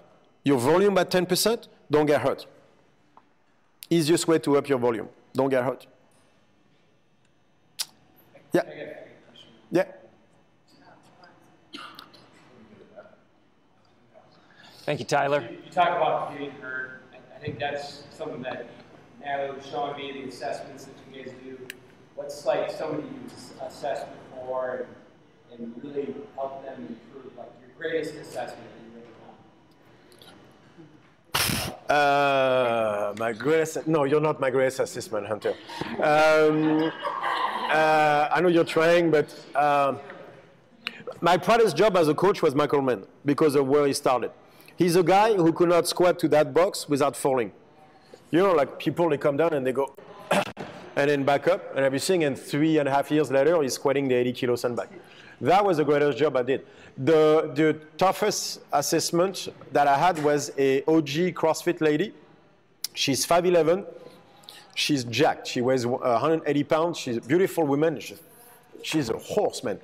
your volume by 10%, don't get hurt. Easiest way to up your volume, don't get hurt. Yeah. Yeah. Thank you, Tyler. You talk about getting hurt. I think that's something that now showing me the assessments that you guys do. What's like somebody you assess before and really help them improve, like your greatest assessment that you really want? My greatest, no, you're not my greatest assessment, Hunter. I know you're trying, but my proudest job as a coach was Michael Mann because of where he started. He's a guy who could not squat to that box without falling. You know, like people, they come down and they go, and then back up and everything, and 3.5 years later, he's squatting the 80 kilo sandbag. That was the greatest job I did. The toughest assessment that I had was a OG CrossFit lady. She's 5'11". She's jacked. She weighs 180 pounds. She's a beautiful woman. She's a horse, man.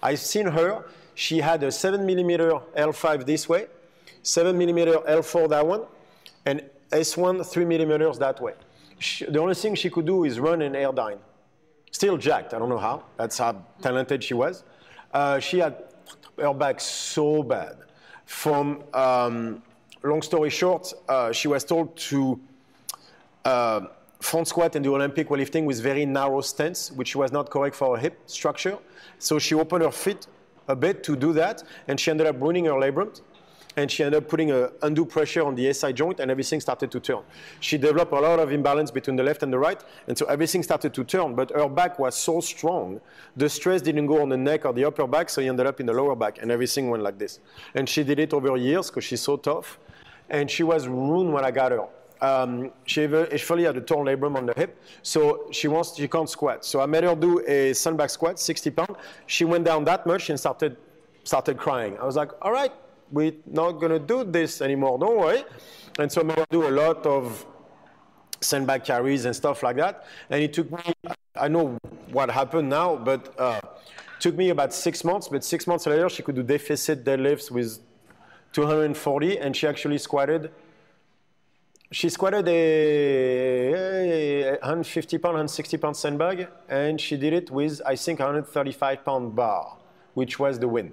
I've seen her. She had a 7mm L5 this way, 7mm L4 that one, and S1 3mm that way. The only thing she could do is run and airdyne. Still jacked. I don't know how. That's how talented she was. She had her back so bad. From long story short, she was told to front squat and do Olympic weightlifting with very narrow stance, which was not correct for her hip structure. So she opened her feet a bit to do that, and she ended up ruining her labrum. And she ended up putting undue pressure on the SI joint, and everything started to turn. She developed a lot of imbalance between the left and the right, and so everything started to turn, but her back was so strong, the stress didn't go on the neck or the upper back, so he ended up in the lower back, and everything went like this. And she did it over years because she's so tough, and she was ruined when I got her. She actually had a torn labrum on the hip, so she can't squat. So I made her do a sandbag squat, 60 pounds. She went down that much and started crying. I was like, all right, we're not going to do this anymore, don't worry. And so I made her do a lot of sandbag carries and stuff like that. And it took me, I know what happened now, but it took me about 6 months. But 6 months later, she could do deficit deadlifts with 240, and she actually squatted. She squatted a 150 pound, 160 pound sandbag, and she did it with, I think, 135 pound bar, which was the win.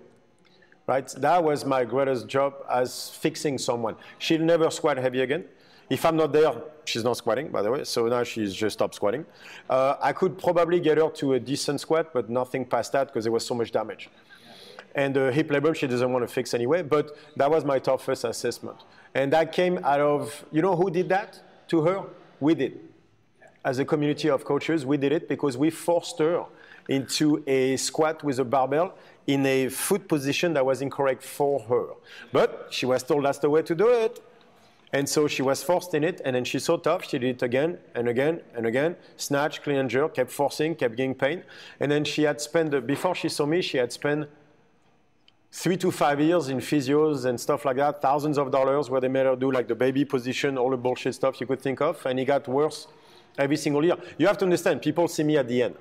Right? That was my greatest job as fixing someone. She'll never squat heavy again. If I'm not there, she's not squatting, by the way, so now she's just stopped squatting. I could probably get her to a decent squat, but nothing past that because there was so much damage. And the hip labrum, she doesn't want to fix anyway, but that was my toughest assessment. And that came out of, you know who did that to her? We did. As a community of coaches, we did it because we forced her into a squat with a barbell in a foot position that was incorrect for her. But she was told that's the way to do it. And so she was forced in it, and then she's so tough, she did it again and again and again, snatch, clean and jerk, kept forcing, kept getting pain. And then she had spent, before she saw me, she had spent 3 to 5 years in physios and stuff like that, thousands of dollars where they made her do like the baby position, all the bullshit stuff you could think of, and it got worse every single year. You have to understand, people see me at the end.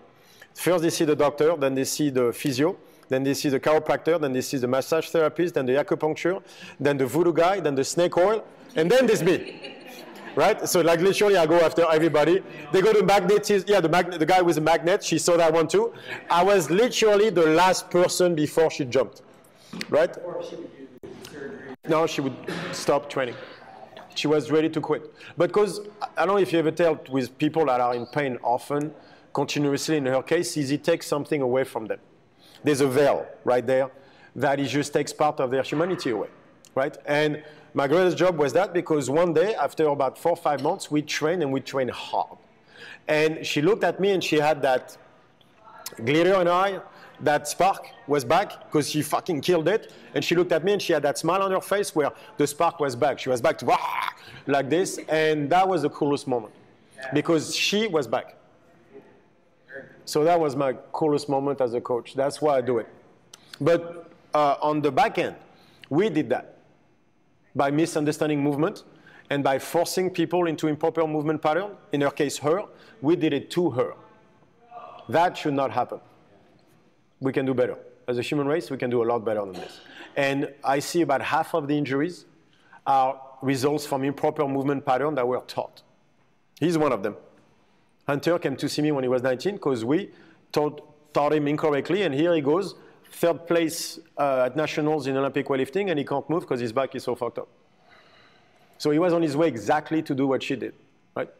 First they see the doctor, then they see the physio, then they see the chiropractor, then they see the massage therapist, then the acupuncture, then the voodoo guy, then the snake oil, and then there's me. Right? So like literally I go after everybody. They go to magnet, yeah, the guy with the magnet, she saw that one too. I was literally the last person before she jumped. Right? Or she would do surgery. No, she would stop training. She was ready to quit. But because, I don't know if you ever dealt with people that are in pain often, continuously in her case, is it takes something away from them. There's a veil right there that it just takes part of their humanity away. Right? And my greatest job was that because one day, after about 4 or 5 months, we trained and we trained hard. And she looked at me and she had that glitter in her eye. That spark was back because she fucking killed it. And she looked at me and she had that smile on her face where the spark was back. She was back to like this. And that was the coolest moment because she was back. So that was my coolest moment as a coach. That's why I do it. But on the back end, we did that by misunderstanding movement and by forcing people into improper movement pattern. In her case, her. We did it to her. That should not happen. We can do better. As a human race, we can do a lot better than this. And I see about half of the injuries are results from improper movement pattern that were taught. He's one of them. Hunter came to see me when he was 19 because we taught him incorrectly, and here he goes, third place at nationals in Olympic weightlifting, and he can't move because his back is so fucked up. So he was on his way exactly to do what she did, right?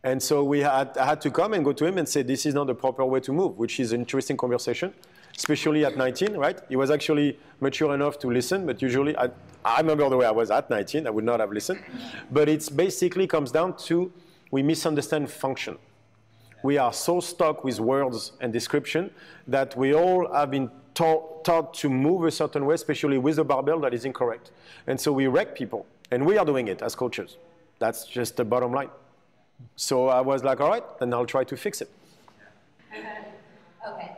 And so I had to come and go to him and say, this is not the proper way to move, which is an interesting conversation, especially at 19, right? He was actually mature enough to listen, but usually, I remember the way I was at 19, I would not have listened. But it basically comes down to, we misunderstand function. We are so stuck with words and description that we all have been taught to move a certain way, especially with the barbell, that is incorrect. And so we wreck people, and we are doing it as coaches. That's just the bottom line. So I was like, all right, then I'll try to fix it. Okay.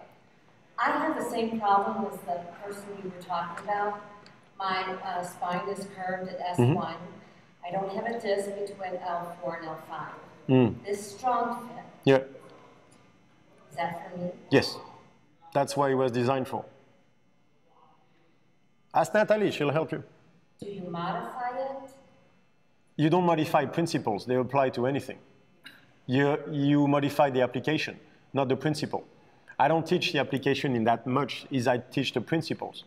I have the same problem as the person you were talking about. My spine is curved at S1. Mm-hmm. I don't have a disc between L4 and L5. Mm. This strong fit. Yeah. Is that for me? Yes. That's what it was designed for. Ask Natalie, she'll help you. Do you modify it? You don't modify principles. They apply to anything. You modify the application, not the principle. I don't teach the application in that much as I teach the principles.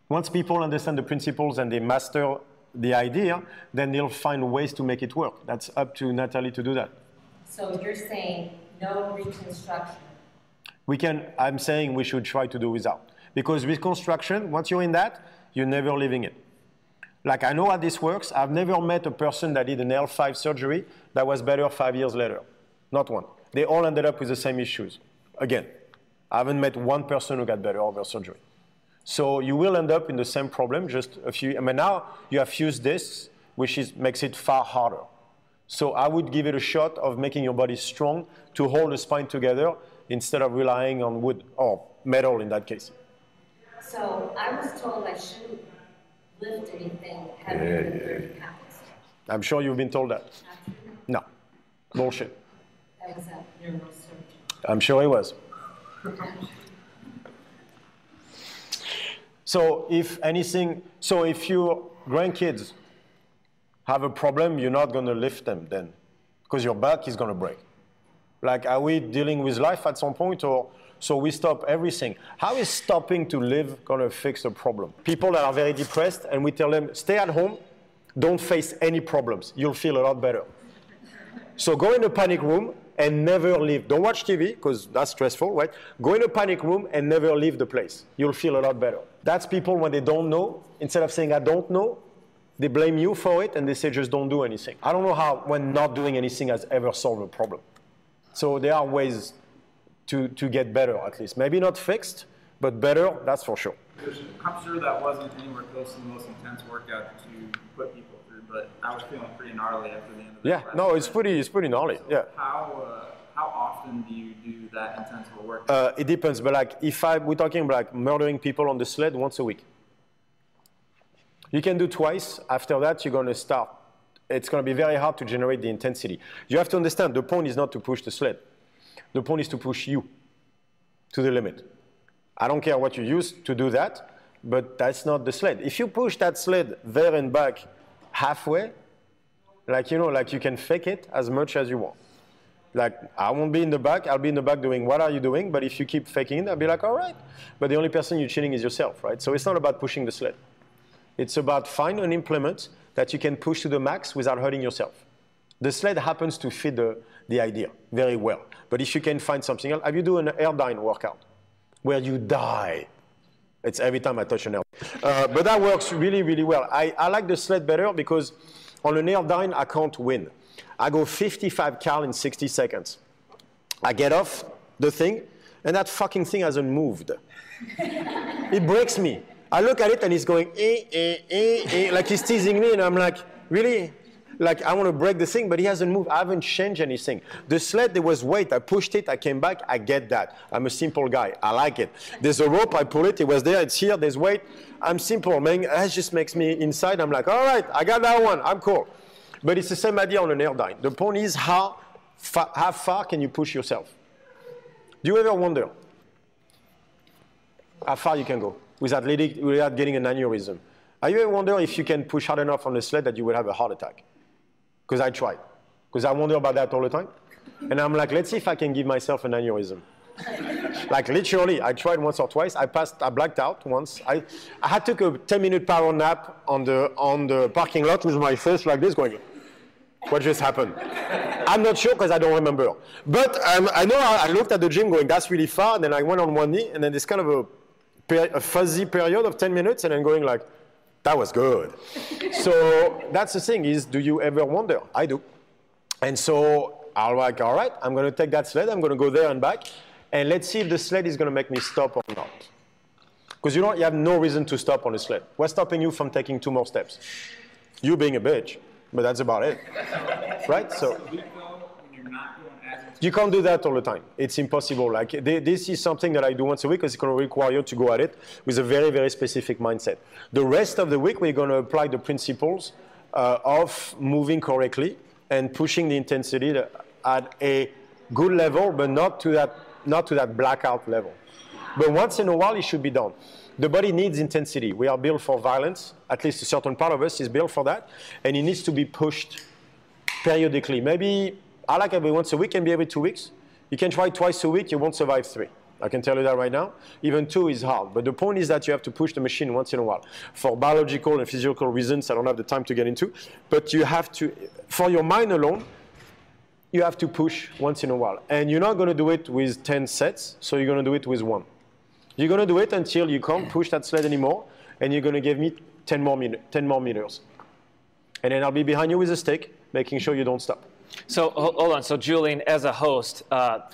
Once people understand the principles and they master the idea, then they'll find ways to make it work. That's up to Natalie to do that. So you're saying no reconstruction? I'm saying we should try to do without. Because reconstruction, once you're in that, you're never leaving it. Like, I know how this works. I've never met a person that did an L5 surgery that was better 5 years later. Not one. They all ended up with the same issues. Again, I haven't met one person who got better over surgery. So you will end up in the same problem, just a few. I mean, now you have fused discs, which makes it far harder. So I would give it a shot of making your body strong to hold the spine together instead of relying on wood or metal in that case. So I was told I shouldn't lift anything heavier than 30 pounds. I'm sure you've been told that. No. Bullshit. That was a neurosurgeon. I'm sure it was. So if your grandkids have a problem, you're not going to lift them then, because your back is going to break. Like, are we dealing with life at some point, or so we stop everything? How is stopping to live going to fix the problem? People that are very depressed, and we tell them, stay at home, don't face any problems. You'll feel a lot better. So go in a panic room and never leave. Don't watch TV, because that's stressful, right? Go in a panic room and never leave the place. You'll feel a lot better. That's people when they don't know, instead of saying, I don't know, they blame you for it, and they say, just don't do anything. I don't know how, when not doing anything has ever solved a problem. So there are ways to get better, at least. Maybe not fixed, but better, that's for sure. I'm sure that wasn't anywhere close to the most intense workout to put people through, but I was feeling pretty gnarly after the end of the Yeah, no, it's pretty gnarly, so yeah. How often do you do that intense of a workout? It depends, but like we're talking about like murdering people on the sled once a week. You can do twice. After that, you're going to start. It's going to be very hard to generate the intensity. You have to understand, the point is not to push the sled. The point is to push you to the limit. I don't care what you use to do that, but that's not the sled. If you push that sled there and back halfway, like you can fake it as much as you want. Like, I won't be in the back, I'll be in the back doing, what are you doing? But if you keep faking it, I'll be like, all right. But the only person you're cheating is yourself, right? So it's not about pushing the sled. It's about finding an implement that you can push to the max without hurting yourself. The sled happens to fit the idea very well. But if you can find something else, have you do an airdyne workout where you die? It's every time I touch an air. But that works really, really well. I like the sled better because on an airdyne, I can't win. I go 55 cal in 60 seconds. I get off the thing, and that fucking thing hasn't moved. It breaks me. I look at it, and he's going, like he's teasing me, and I'm like, really? like I want to break the thing, but he hasn't moved. I haven't changed anything. The sled, there was weight. I pushed it. I came back. I get that. I'm a simple guy. I like it. There's a rope. I pull it. It was there. It's here. There's weight. I'm simple, man. That just makes me inside. I'm like, all right, I got that one. I'm cool. But it's the same idea on an airline. The point is how far can you push yourself? Do you ever wonder how far you can go without getting an aneurysm? Are you ever wonder if you can push hard enough on the sled that you will have a heart attack? Because I tried. Because I wonder about that all the time. And I'm like, let's see if I can give myself an aneurysm. Like literally, I tried once or twice. I blacked out once. I had took a 10-minute power nap on the parking lot with my face like this going, what just happened? I'm not sure because I don't remember. But I know I looked at the gym going, that's really far. And then I went on one knee. And then this kind of a fuzzy period of 10 minutes. And then going like, that was good. So that's the thing is, do you ever wonder? I do. And so I'm like, all right, I'm going to take that sled. I'm going to go there and back. And let's see if the sled is going to make me stop or not. Because you have no reason to stop on a sled. What's stopping you from taking 2 more steps? You being a bitch. But that's about it. Right? So you can't do that all the time. It's impossible. Like this is something that I do once a week because it's going to require you to go at it with a very, very specific mindset. The rest of the week, we're going to apply the principles of moving correctly and pushing the intensity at a good level, but not to that blackout level. But once in a while, it should be done. The body needs intensity. We are built for violence. At least a certain part of us is built for that. And it needs to be pushed periodically. Maybe I like every once a week, can be every 2 weeks. You can try twice a week, you won't survive 3. I can tell you that right now. Even 2 is hard. But the point is that you have to push the machine once in a while. For biological and physical reasons, I don't have the time to get into. But you have to, for your mind alone, you have to push once in a while. And you're not going to do it with 10 sets, so you're going to do it with 1. You're going to do it until you can't push that sled anymore, and you're going to give me 10 more meters. And then I'll be behind you with a stick, making sure you don't stop. So hold on. So Julien, as a host, well,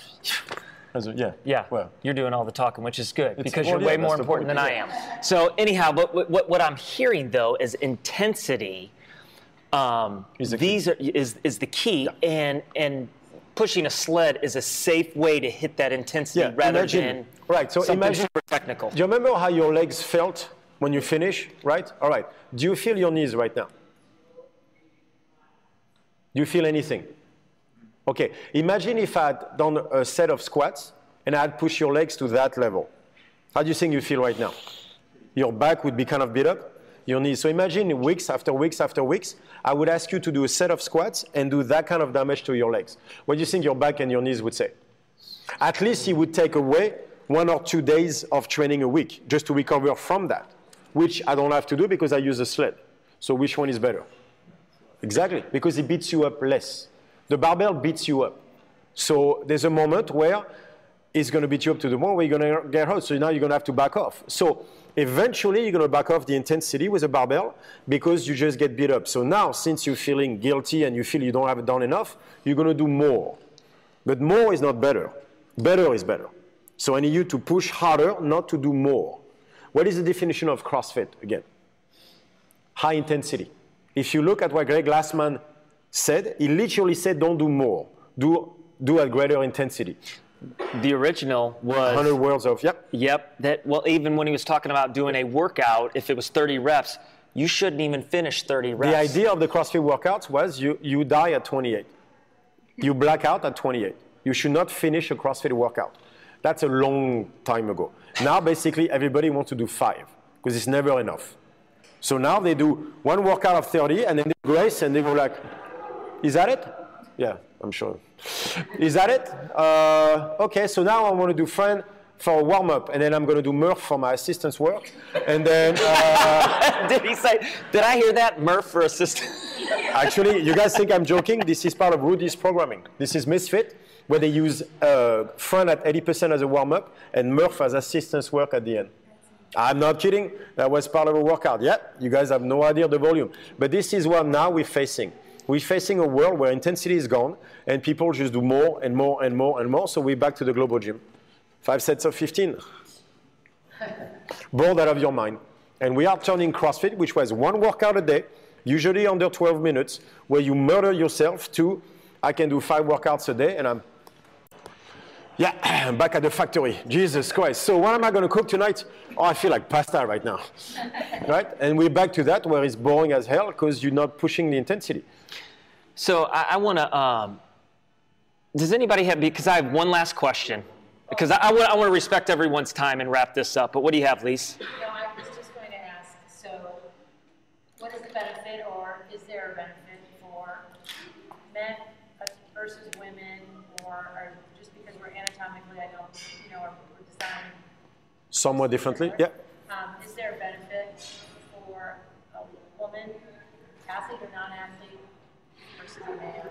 you're doing all the talking, which is good because you're way more important than I am. So anyhow, what I'm hearing though is intensity. Is the key, and pushing a sled is a safe way to hit that intensity rather than something super technical. Do you remember how your legs felt when you finish, right? All right. Do you feel your knees right now? Do you feel anything? Okay. Imagine if I had done a set of squats and I had pushed your legs to that level. How do you think you feel right now? Your back would be kind of beat up. Your knees. So imagine weeks after weeks after weeks, I would ask you to do a set of squats and do that kind of damage to your legs. What do you think your back and your knees would say? At least it would take away 1 or 2 days of training a week just to recover from that, which I don't have to do because I use a sled. So which one is better? Exactly, because it beats you up less. The barbell beats you up. So there's a moment where it's going to beat you up to the point where you're going to get hurt. So now you're going to have to back off. So eventually, you're going to back off the intensity with a barbell because you just get beat up. So now, since you're feeling guilty and you feel you don't have it done enough, you're going to do more. But more is not better. Better is better. So I need you to push harder, not to do more. What is the definition of CrossFit, again? High intensity. If you look at what Greg Glassman said, he literally said, don't do more. Do at greater intensity. The original was 100 words of, even when he was talking about doing a workout, if it was 30 reps, you shouldn't even finish 30 reps. The idea of the CrossFit workouts was you die at 28. You black out at 28. You should not finish a CrossFit workout. That's a long time ago. Now, basically, everybody wants to do 5 because it's never enough. So now they do 1 workout of 30 and then they grace and they go like, is that it? Yeah, I'm sure. Is that it? Okay, so now I want to do friend for a warm-up, and then I'm going to do Murph for my assistance work, and then... Did I hear that? Murph for assistant? Actually, you guys think I'm joking? This is part of Rudy's programming. This is Misfit, where they use friend at 80% as a warm-up, and Murph as assistance work at the end. I'm not kidding. That was part of a workout. Yeah, you guys have no idea the volume. But this is what now we're facing. We're facing a world where intensity is gone, and people just do more and more and more and more, so we're back to the global gym. 5 sets of 15. Bored out of your mind. And we are turning CrossFit, which was 1 workout a day, usually under 12 minutes, where you murder yourself to, I can do 5 workouts a day, and I'm back at the factory. Jesus Christ. So what am I going to cook tonight? Oh, I feel like pasta right now. Right? And we're back to that where it's boring as hell because you're not pushing the intensity. So I want to, does anybody have, because I have one last question. Because I want to respect everyone's time and wrap this up. But what do you have, Lise? No, I was just going to ask, so what is the benefit, or is there a benefit for men versus women, or just because we're anatomically, I don't, we're designed somewhat differently? Yeah. Is there a benefit for a woman, athlete or non-athlete, versus a man?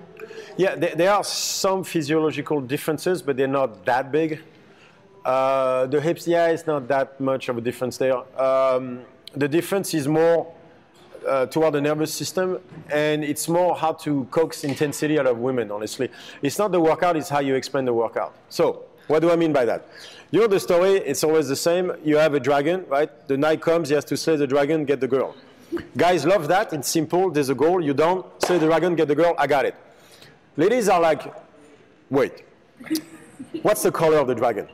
Yeah, there are some physiological differences, but they're not that big. The hips, it's not that much of a difference there. The difference is more toward the nervous system, and it's more how to coax intensity out of women, honestly. It's not the workout, it's how you explain the workout. So, what do I mean by that? You know the story, it's always the same. You have a dragon, right? The knight comes, he has to slay the dragon, get the girl. Guys love that, it's simple, there's a goal, you don't, slay the dragon, get the girl, I got it. Ladies are like, wait, what's the color of the dragon?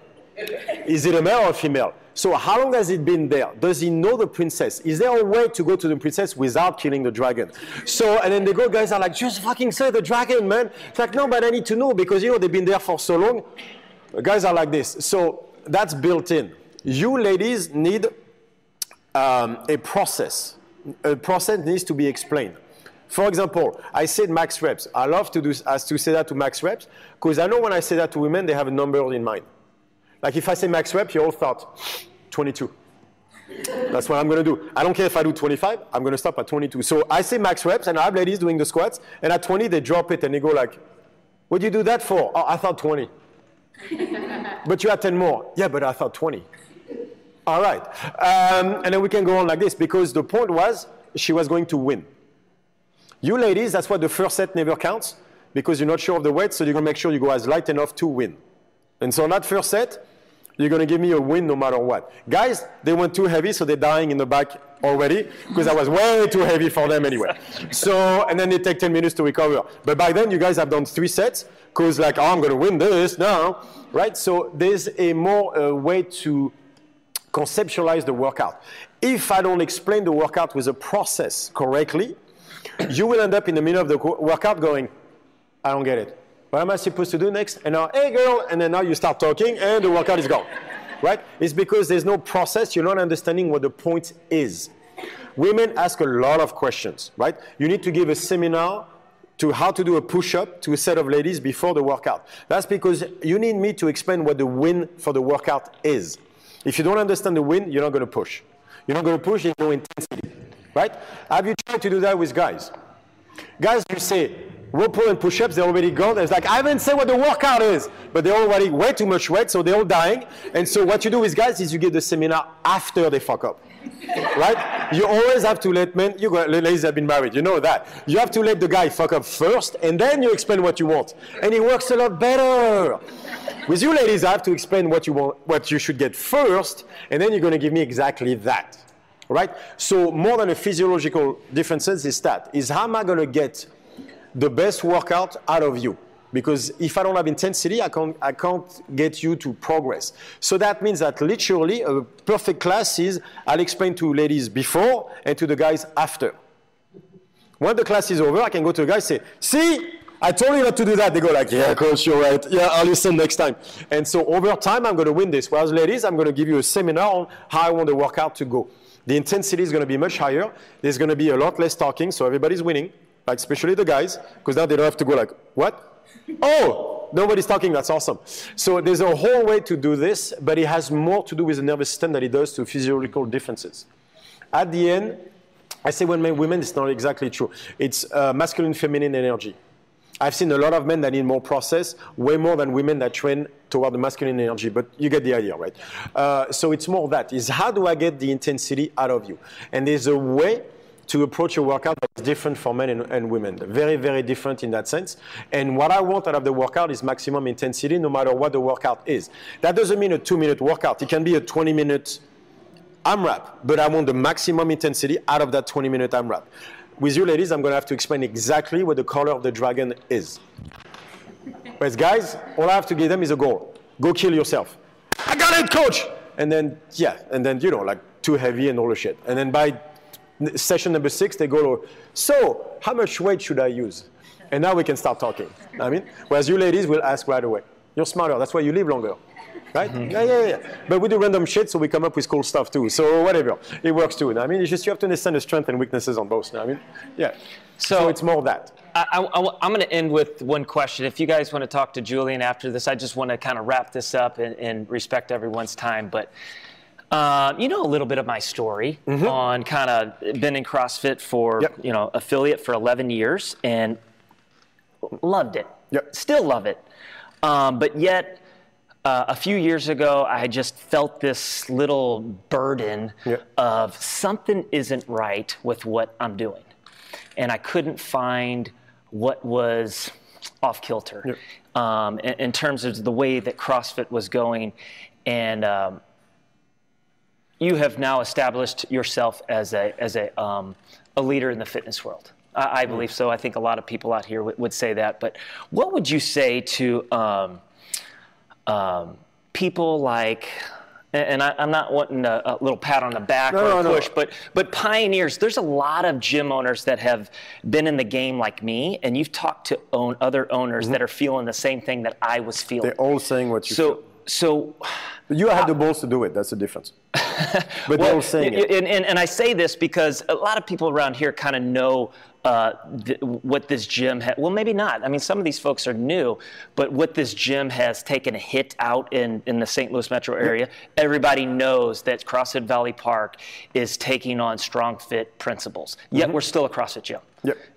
Is it a male or a female? So how long has it been there? Does he know the princess? Is there a way to go to the princess without killing the dragon? So, and then the good guys are like, just fucking slay the dragon, man. It's like, no, but I need to know because, they've been there for so long. The guys are like this. So that's built in. You ladies need a process. A process needs to be explained. For example, I said max reps. I love to say that to max reps because I know when I say that to women, they have a number in mind. Like if I say max rep, you all thought 22. That's what I'm going to do. I don't care if I do 25. I'm going to stop at 22. So I say max reps, and I have ladies doing the squats, and at 20, they drop it, and they go like, what do you do that for? Oh, I thought 20. But you had 10 more. Yeah, but I thought 20. All right. And then we can go on like this, because the point was she was going to win. You ladies, that's why the first set never counts, because you're not sure of the weight, so you're going to make sure you go as light enough to win. And so on that first set, you're going to give me a win no matter what. Guys, they went too heavy, so they're dying in the back already, because I was way too heavy for them anyway. So, and then they take 10 minutes to recover. But by then, you guys have done 3 sets, because like, oh, I'm going to win this now, right? So there's a more way to conceptualize the workout. If I don't explain the workout with a process correctly, you will end up in the middle of the workout going, I don't get it. What am I supposed to do next? And now, hey girl, and then now you start talking and the workout is gone, right? It's because there's no process, you're not understanding what the point is. Women ask a lot of questions, right? You need to give a seminar to how to do a push-up to a set of ladies before the workout. That's because you need me to explain what the win for the workout is. If you don't understand the win, you're not going to push. You're not going to push in no intensity, right? Have you tried to do that with guys? Guys, you say, row pull and push-ups, they're already gone. It's like, I haven't said what the workout is, but they're already way too much weight, so they're all dying. And so what you do with guys is you give the seminar after they fuck up, right? You always have to let men, ladies have been married, you know that. You have to let the guy fuck up first, and then you explain what you want. And it works a lot better. With you ladies, I have to explain what you want, what you should get first, and then you're going to give me exactly that, right? So more than a physiological differences is that, is how am I going to get the best workout out of you? Because if I don't have intensity, I can't get you to progress. So that means that literally a perfect class is I'll explain to ladies before and to the guys after. When the class is over, I can go to the guys and say, see, I told you not to do that. They go like, yeah, coach, you're right. Yeah, I'll listen next time. And so over time, I'm going to win this. Whereas ladies, I'm going to give you a seminar on how I want the workout to go. The intensity is going to be much higher. There's going to be a lot less talking, so everybody's winning. Like especially the guys, because now they don't have to go like, what? Oh, nobody's talking, that's awesome. So there's a whole way to do this, but it has more to do with the nervous system than it does to physiological differences. At the end, I say when men, women, it's not exactly true. It's masculine, feminine energy. I've seen a lot of men that need more process, way more than women that train toward the masculine energy, but you get the idea, right? So it's more that, is how do I get the intensity out of you? And there's a way to approach a workout that's different for men and women. Very, very different in that sense. And what I want out of the workout is maximum intensity, no matter what the workout is. That doesn't mean a 2-minute workout. It can be a 20-minute AMRAP, but I want the maximum intensity out of that 20-minute AMRAP. With you ladies, I'm going to have to explain exactly what the color of the dragon is. Whereas guys, all I have to give them is a goal. Go kill yourself. I got it, coach! And then, like too heavy and all the shit. And then by session number 6, they go, so how much weight should I use? And now we can start talking. Whereas you ladies will ask right away. You're smarter, that's why you live longer. Right? Yeah. But we do random shit, so we come up with cool stuff too. So whatever, it works too. It's just you have to understand the strengths and weaknesses on both. Yeah. So it's more that. I'm going to end with one question. If you guys want to talk to Julien after this, I just want to kind of wrap this up and respect everyone's time. But you know a little bit of my story on kind of been in CrossFit for, affiliate for 11 years and loved it. Yep. Still love it. But yet, a few years ago, I just felt this little burden of something isn't right with what I'm doing. And I couldn't find what was off kilter in terms of the way that CrossFit was going. And you have now established yourself as a leader in the fitness world. I believe so. I think a lot of people out here would say that. But what would you say to people like, and I'm not wanting a little pat on the back or a push, but pioneers. There's a lot of gym owners that have been in the game like me, and you've talked to other owners that are feeling the same thing that I was feeling. They're all saying what you feel. So you have the balls to do it. That's the difference. But they're all saying it. And I say this because a lot of people around here kind of know what this gym well, maybe not. I mean, some of these folks are new, but what this gym has taken a hit out in the St. Louis metro area. Everybody knows that CrossFit Valley Park is taking on strong fit principles. Yet we're still a CrossFit gym.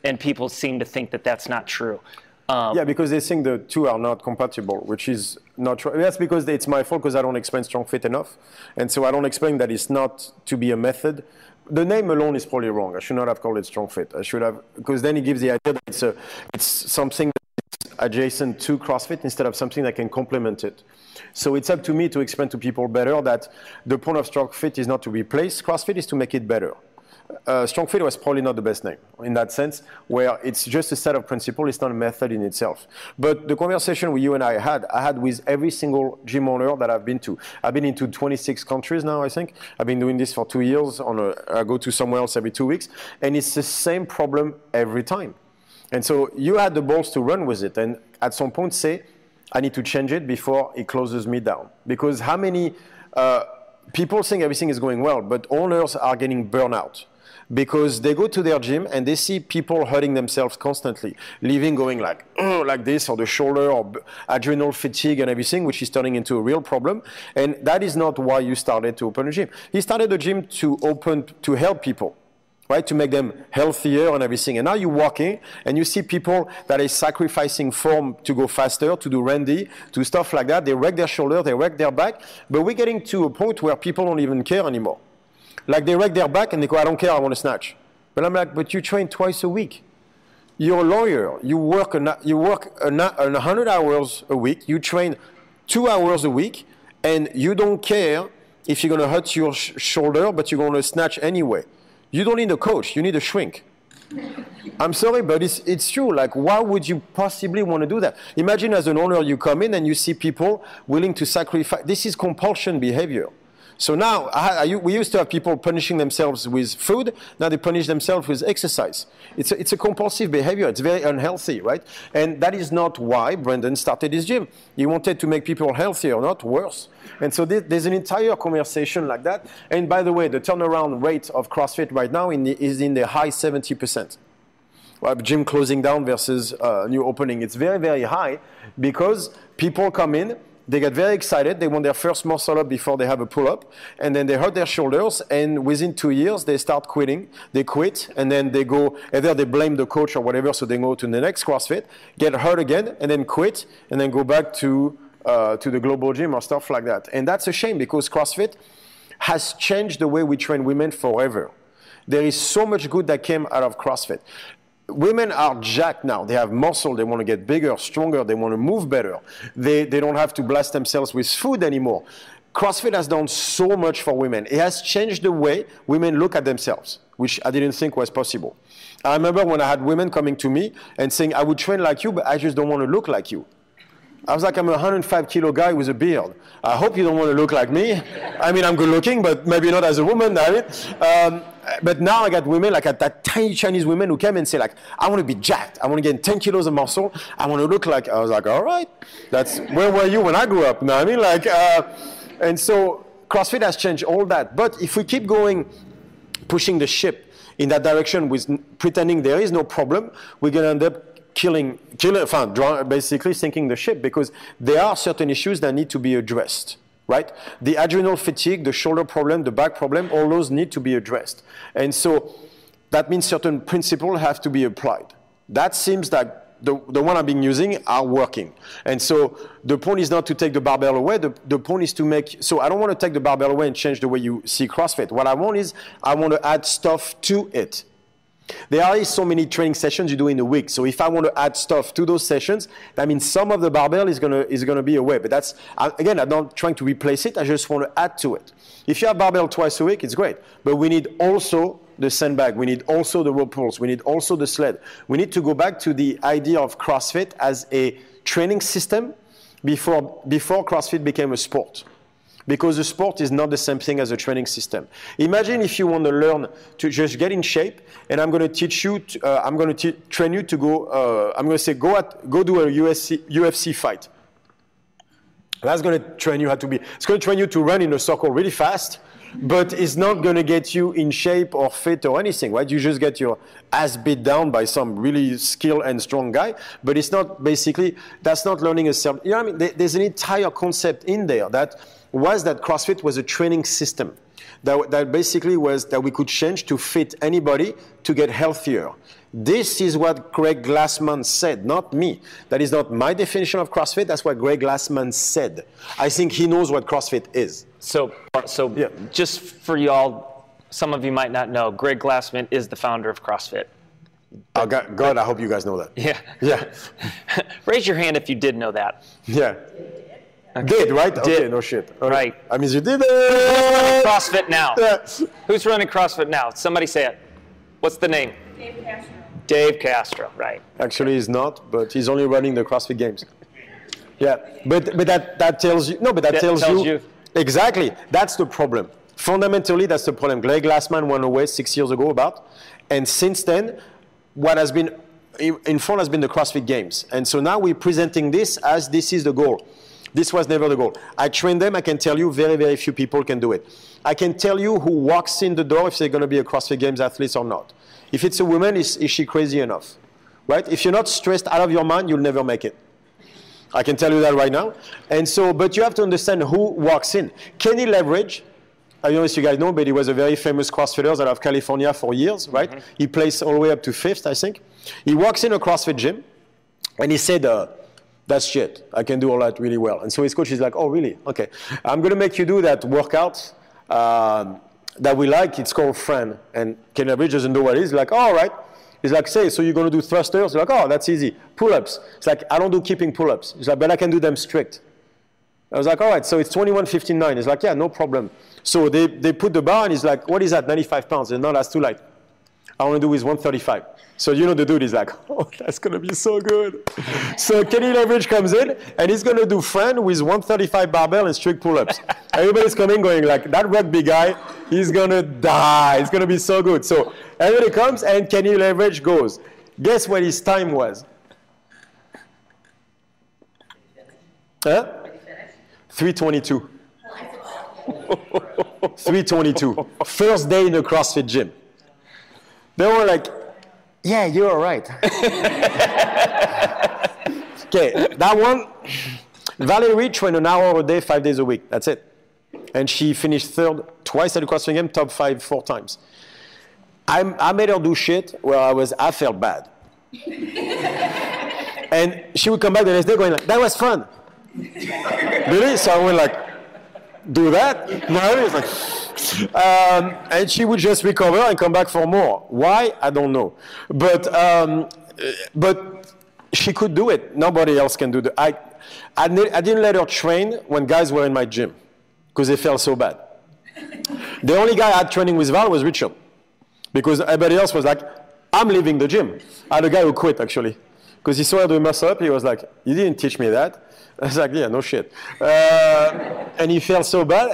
And people seem to think that that's not true. Because they think the two are not compatible, which is not true. That's because it's my fault because I don't explain strong fit enough. And so I don't explain that it's not to be a method. The name alone is probably wrong. I should not have called it strong fit. I should have, because then it gives the idea that it's something that's adjacent to CrossFit instead of something that can complement it. So it's up to me to explain to people better that the point of strong fit is not to replace CrossFit, is to make it better. Strong Fit was probably not the best name in that sense, where it's just a set of principles, it's not a method in itself. But the conversation you and I had with every single gym owner that I've been to. I've been into 26 countries now, I think. I've been doing this for 2 years. I go to somewhere else every 2 weeks, and it's the same problem every time. And so you had the balls to run with it, and at some point say, I need to change it before it closes me down. Because how many people think everything is going well, but owners are getting burnout. Because they go to their gym and they see people hurting themselves constantly, leaving going like this, or the shoulder, or adrenal fatigue and everything, which is turning into a real problem. And that is not why you started to open a gym. He started a gym to help people, right? To make them healthier and everything. And now you walk in and you see people that are sacrificing form to go faster, to do Randy, to stuff like that. They wreck their shoulder, they wreck their back. But we're getting to a point where people don't even care anymore. Like they wreck their back and they go, I don't care, I want to snatch. But I'm like, but you train twice a week. You're a lawyer. You work 100 hours a week. You train 2 hours a week, and you don't care if you're going to hurt your shoulder, but you're going to snatch anyway. You don't need a coach. You need a shrink. I'm sorry, but it's true. Like, why would you possibly want to do that? Imagine as an owner, you come in and you see people willing to sacrifice. This is compulsion behavior. So now, we used to have people punishing themselves with food. Now they punish themselves with exercise. It's a compulsive behavior. It's very unhealthy, right? And that is not why Brendan started his gym. He wanted to make people healthier, not worse. And so there's an entire conversation like that. And by the way, the turnaround rate of CrossFit right now is in the high 70%. Gym closing down versus new opening. It's very, very high because people come in, they get very excited. They want their first muscle up before they have a pull-up. And then they hurt their shoulders. And within 2 years, they start quitting. They quit. And then they go, either they blame the coach or whatever, so they go to the next CrossFit, get hurt again, and then quit, and then go back to the global gym or stuff like that. And that's a shame because CrossFit has changed the way we train women forever. There is so much good that came out of CrossFit. Women are jacked now. They have muscle. They want to get bigger, stronger. They want to move better. They don't have to blast themselves with food anymore. CrossFit has done so much for women. It has changed the way women look at themselves. which I didn't think was possible. I remember when I had women coming to me and saying, I would train like you, but I just don't want to look like you. I was like, I'm a 105 kilo guy with a beard. I hope you don't want to look like me. I mean, I'm good looking, but maybe not as a woman. I mean. But now I got women, like that tiny Chinese women who came and say, like, I want to be jacked. I want to gain 10 kilos of muscle. I want to look like, I was like, all right. That's, where were you when I grew up? You know what I mean? Like, and so CrossFit has changed all that. But if we keep going, pushing the ship in that direction with pretending there is no problem, we're going to end up basically sinking the ship, because there are certain issues that need to be addressed. Right? The adrenal fatigue, the shoulder problem, the back problem, all those need to be addressed. And so that means certain principles have to be applied. That seems like the one I've been using are working. And so the point is not to take the barbell away. The point is to make, so I don't want to take the barbell away and change the way you see CrossFit. What I want is, I want to add stuff to it. There are so many training sessions you do in a week. So if I want to add stuff to those sessions, that means some of the barbell is gonna be away. But that's, again, I'm not trying to replace it. I just want to add to it. If you have barbell twice a week, it's great. But we need also the sandbag. We need also the rope pulls. We need also the sled. We need to go back to the idea of CrossFit as a training system before CrossFit became a sport. Because the sport is not the same thing as a training system. Imagine if you want to learn to just get in shape, and I'm going to teach you, I'm going to train you to go, I'm going to say, go do a UFC fight. That's going to train you how to be, it's going to train you to run in a circle really fast, but it's not going to get you in shape or fit or anything, right? You just get your ass beat down by some really skilled and strong guy, but it's not basically, that's not learning a self, you know what I mean? There's an entire concept in there that was that CrossFit was a training system that basically was that we could change to fit anybody to get healthier. This is what Greg Glassman said, not me. That is not my definition of CrossFit. That's what Greg Glassman said. I think he knows what CrossFit is. So yeah. Just for y'all, some of you might not know, Greg Glassman is the founder of CrossFit. Oh, God, I hope you guys know that. Yeah. Yeah. Raise your hand if you did know that. Yeah. Okay. Did, right? Did. Okay, no shit. Okay. Right. I mean, you did it. Who's running CrossFit now? Yeah. Who's running CrossFit now? Somebody say it. What's the name? Dave Castro. Dave Castro, right. Actually, he's not, but he's only running the CrossFit Games. Yeah, but that tells you, no, but that tells you. Exactly, that's the problem. Fundamentally, that's the problem. Greg Glassman went away 6 years ago about, and since then, what has been in front has been the CrossFit Games. And so now we're presenting this as this is the goal. This was never the goal. I train them. I can tell you very, very few people can do it. I can tell you who walks in the door if they're going to be a CrossFit Games athlete or not. If it's a woman, is she crazy enough? Right? If you're not stressed out of your mind, you'll never make it. I can tell you that right now. And so, but you have to understand who walks in. Kenny Leverage, I don't know if you guys know, but he was a very famous CrossFitter out of California for years, right? Mm-hmm. He placed all the way up to 5th, I think. He walks in a CrossFit gym, and he said, that's shit. I can do all that really well. And so his coach is like, oh, really? Okay. I'm going to make you do that workout that we like. It's called Friend. And Ken Leverage doesn't know what it is. He's like, oh, all right. He's like, say, so you're going to do thrusters? He's like, oh, that's easy. Pull-ups. It's like, I don't do keeping pull-ups. He's like, but I can do them strict. I was like, all right, so it's 21:59. He's like, yeah, no problem. So they put the bar, and he's like, what is that, 95 pounds? And no, that's too light. I want to do with 135. So you know the dude is like, oh, that's going to be so good. So Kenny Leverage comes in, and he's going to do Friend with 135 barbell and strict pull-ups. Everybody's coming going like, that rugby guy, he's going to die. It's going to be so good. So everybody comes, and Kenny Leverage goes. Guess what his time was? Huh? 3:22. 3:22. First day in the CrossFit gym. They were like, yeah, you're all right. Okay, that one, Valerie trained an hour a day, 5 days a week. That's it. And she finished 3rd twice at the CrossFit Games, top 5 4 times. I made her do shit where I felt bad. And she would come back the next day going like, that was fun. Really? So I went like, do that? No, it's like, and she would just recover and come back for more. Why? I don't know. But she could do it. Nobody else can do that. I didn't let her train when guys were in my gym because they felt so bad. The only guy I had training with Val was Richard. Because everybody else was like, I'm leaving the gym. I had a guy who quit, actually. Because he saw her doing muscle-up, he was like, you didn't teach me that. I was like, yeah, no shit. And he felt so bad.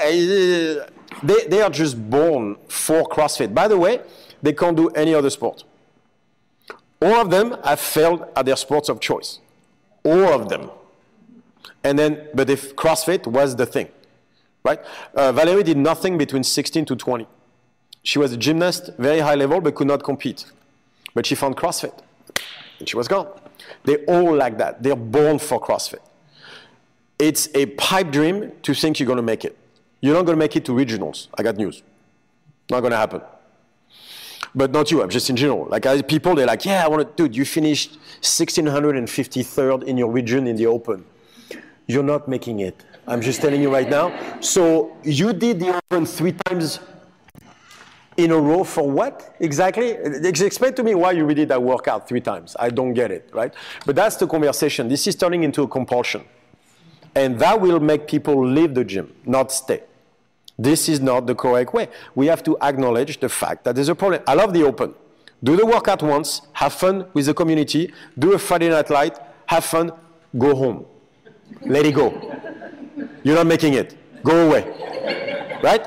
They are just born for CrossFit. By the way, they can't do any other sport. All of them have failed at their sports of choice. All of them. But if CrossFit was the thing, right? Valerie did nothing between 16 to 20. She was a gymnast, very high level, but could not compete. But she found CrossFit, and she was gone. They're all like that. They're born for CrossFit. It's a pipe dream to think you're going to make it. You're not going to make it to regionals. I got news. Not going to happen. But not you, I'm just in general. Like people, they're like, yeah, I want to, dude, you finished 1653rd in your region in the Open. You're not making it. I'm just telling you right now. So you did the Open 3 times in a row for what exactly? Explain to me why you redid that workout 3 times. I don't get it, right? But that's the conversation. This is turning into a compulsion. And that will make people leave the gym, not stay. This is not the correct way. We have to acknowledge the fact that there's a problem. I love the Open. Do the workout once, have fun with the community, do a Friday Night Light, have fun, go home. Let it go. You're not making it. Go away. Right?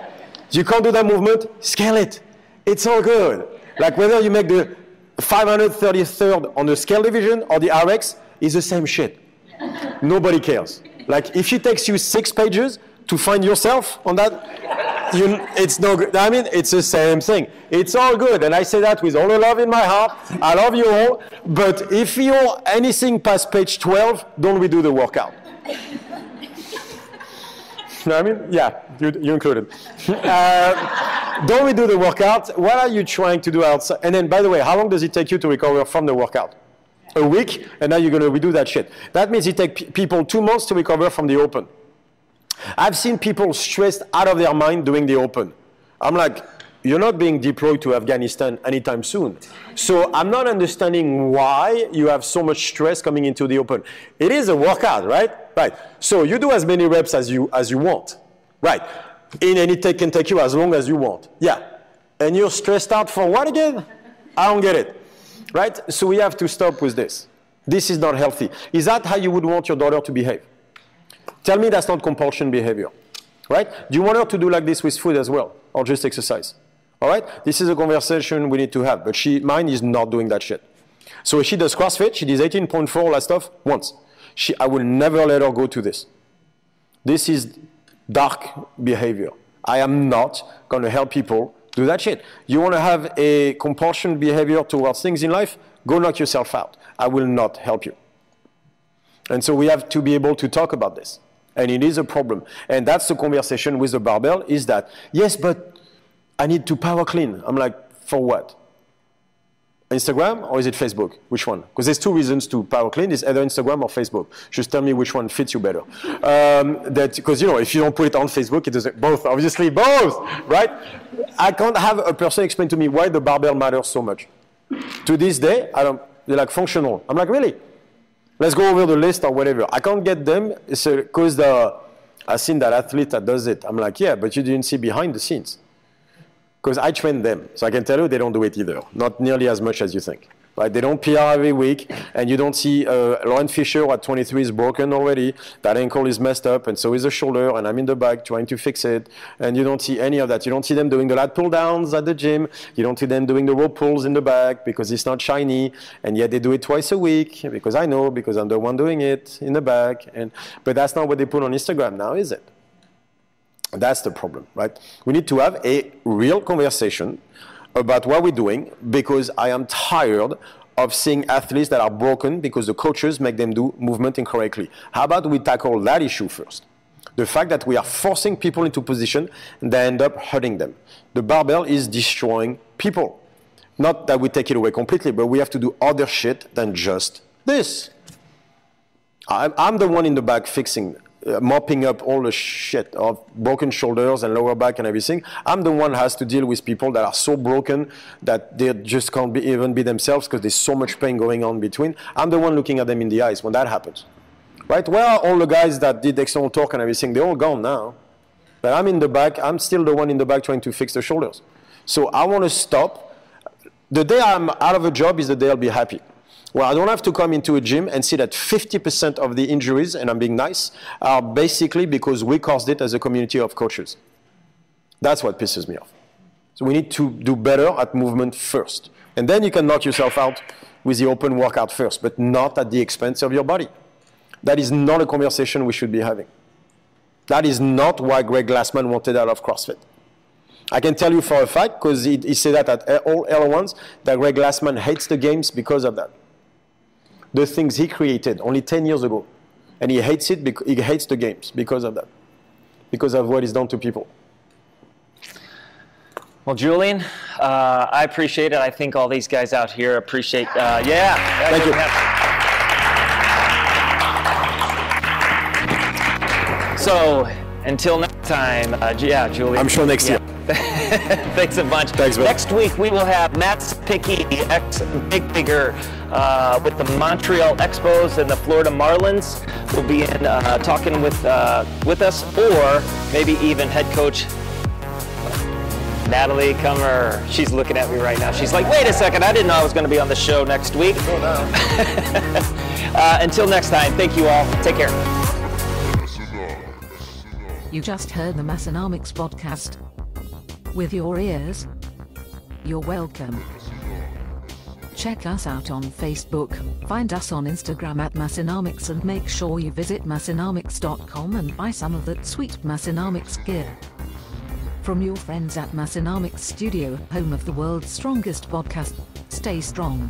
You can't do that movement, scale it. It's all good. Like whether you make the 533rd on the scale division or the RX is the same shit. Nobody cares. Like if it takes you 6 pages to find yourself on that, it's no good. I mean, it's the same thing. It's all good. And I say that with all the love in my heart. I love you all. But if you're anything past page 12, don't redo the workout. You know what I mean? Yeah, you included. Don't redo the workout. What are you trying to do outside? And then, by the way, how long does it take you to recover from the workout? A week, and now you're going to redo that shit. That means it takes people 2 months to recover from the Open. I've seen people stressed out of their mind doing the Open. I'm like, you're not being deployed to Afghanistan anytime soon. So I'm not understanding why you have so much stress coming into the Open. It is a workout, right? Right. So you do as many reps as you want. Right. And it can take you as long as you want. Yeah. And you're stressed out for what again? I don't get it. Right? So we have to stop with this. This is not healthy. Is that how you would want your daughter to behave? Tell me that's not compulsion behavior. Right? Do you want her to do like this with food as well? Or just exercise? All right? This is a conversation we need to have. But mine is not doing that shit. So she does CrossFit. She does 18.4, all that stuff, once. I will never let her go to this. This is dark behavior. I am not going to help people do that shit. You want to have a compulsion behavior towards things in life? Go knock yourself out. I will not help you. And so we have to be able to talk about this. And it is a problem. And that's the conversation with the barbell is that, yes, but I need to power clean. I'm like, for what? Instagram or is it Facebook? Which one? Because there's 2 reasons to power clean. It's either Instagram or Facebook. Just tell me which one fits you better. Because, you know, if you don't put it on Facebook, it doesn't. Both, obviously, both, right? I can't have a person explain to me why the barbell matters so much. To this day, they're like functional. I'm like, really? Let's go over the list or whatever. I can't get them because I've seen that athlete that does it. I'm like, yeah, but you didn't see behind the scenes. Because I train them, so I can tell you they don't do it either. Not nearly as much as you think. Right? They don't PR every week, and you don't see Lauren Fisher at 23 is broken already. That ankle is messed up, and so is the shoulder, and I'm in the back trying to fix it. And you don't see any of that. You don't see them doing the lat pull downs at the gym. You don't see them doing the rope pulls in the back because it's not shiny, and yet they do it twice a week because I know, because I'm the one doing it in the back. But that's not what they put on Instagram now, is it? That's the problem, right? We need to have a real conversation about what we're doing because I am tired of seeing athletes that are broken because the coaches make them do movement incorrectly. How about we tackle that issue first? The fact that we are forcing people into position and they end up hurting them. The barbell is destroying people. Not that we take it away completely, but we have to do other shit than just this. I'm the one in the back fixing mopping up all the shit of broken shoulders and lower back and everything. I'm the one who has to deal with people that are so broken that they just can't even be themselves because there's so much pain going on between. I'm the one looking at them in the eyes when that happens. Right? Where are all the guys that did external torque and everything? They're all gone now. But I'm in the back. I'm still the one in the back trying to fix the shoulders. So I want to stop The day I'm out of a job is the day I'll be happy. Well, I don't have to come into a gym and see that 50% of the injuries, and I'm being nice, are basically because we caused it as a community of coaches. That's what pisses me off. So we need to do better at movement first. And then you can knock yourself out with the open workout first, but not at the expense of your body. That is not a conversation we should be having. That is not why Greg Glassman wanted out of CrossFit. I can tell you for a fact, because he said that at all L1s, that Greg Glassman hates the games because of that. The things he created only 10 years ago. And he hates it, he hates the games because of that. Because of what he's done to people. Well, Julien, I appreciate it. I think all these guys out here appreciate, yeah. Thank you. So, until next time, yeah, Julien. I'm sure next year. Thanks a bunch. Thanks, man. Next week, we will have Matt Picky, ex-Big Bigger, with the Montreal Expos and the Florida Marlins. Will be in talking with us, or maybe even head coach Natalie Kummer. She's looking at me right now. She's like, wait a second, I didn't know I was going to be on the show next week. Until next time, thank you all. Take care. You just heard the Massenomics podcast. With your ears, you're welcome. Check us out on Facebook, find us on Instagram at Massenomics, and make sure you visit Massenomics.com and buy some of that sweet Massenomics gear. From your friends at Massenomics Studio, home of the world's strongest podcast, stay strong.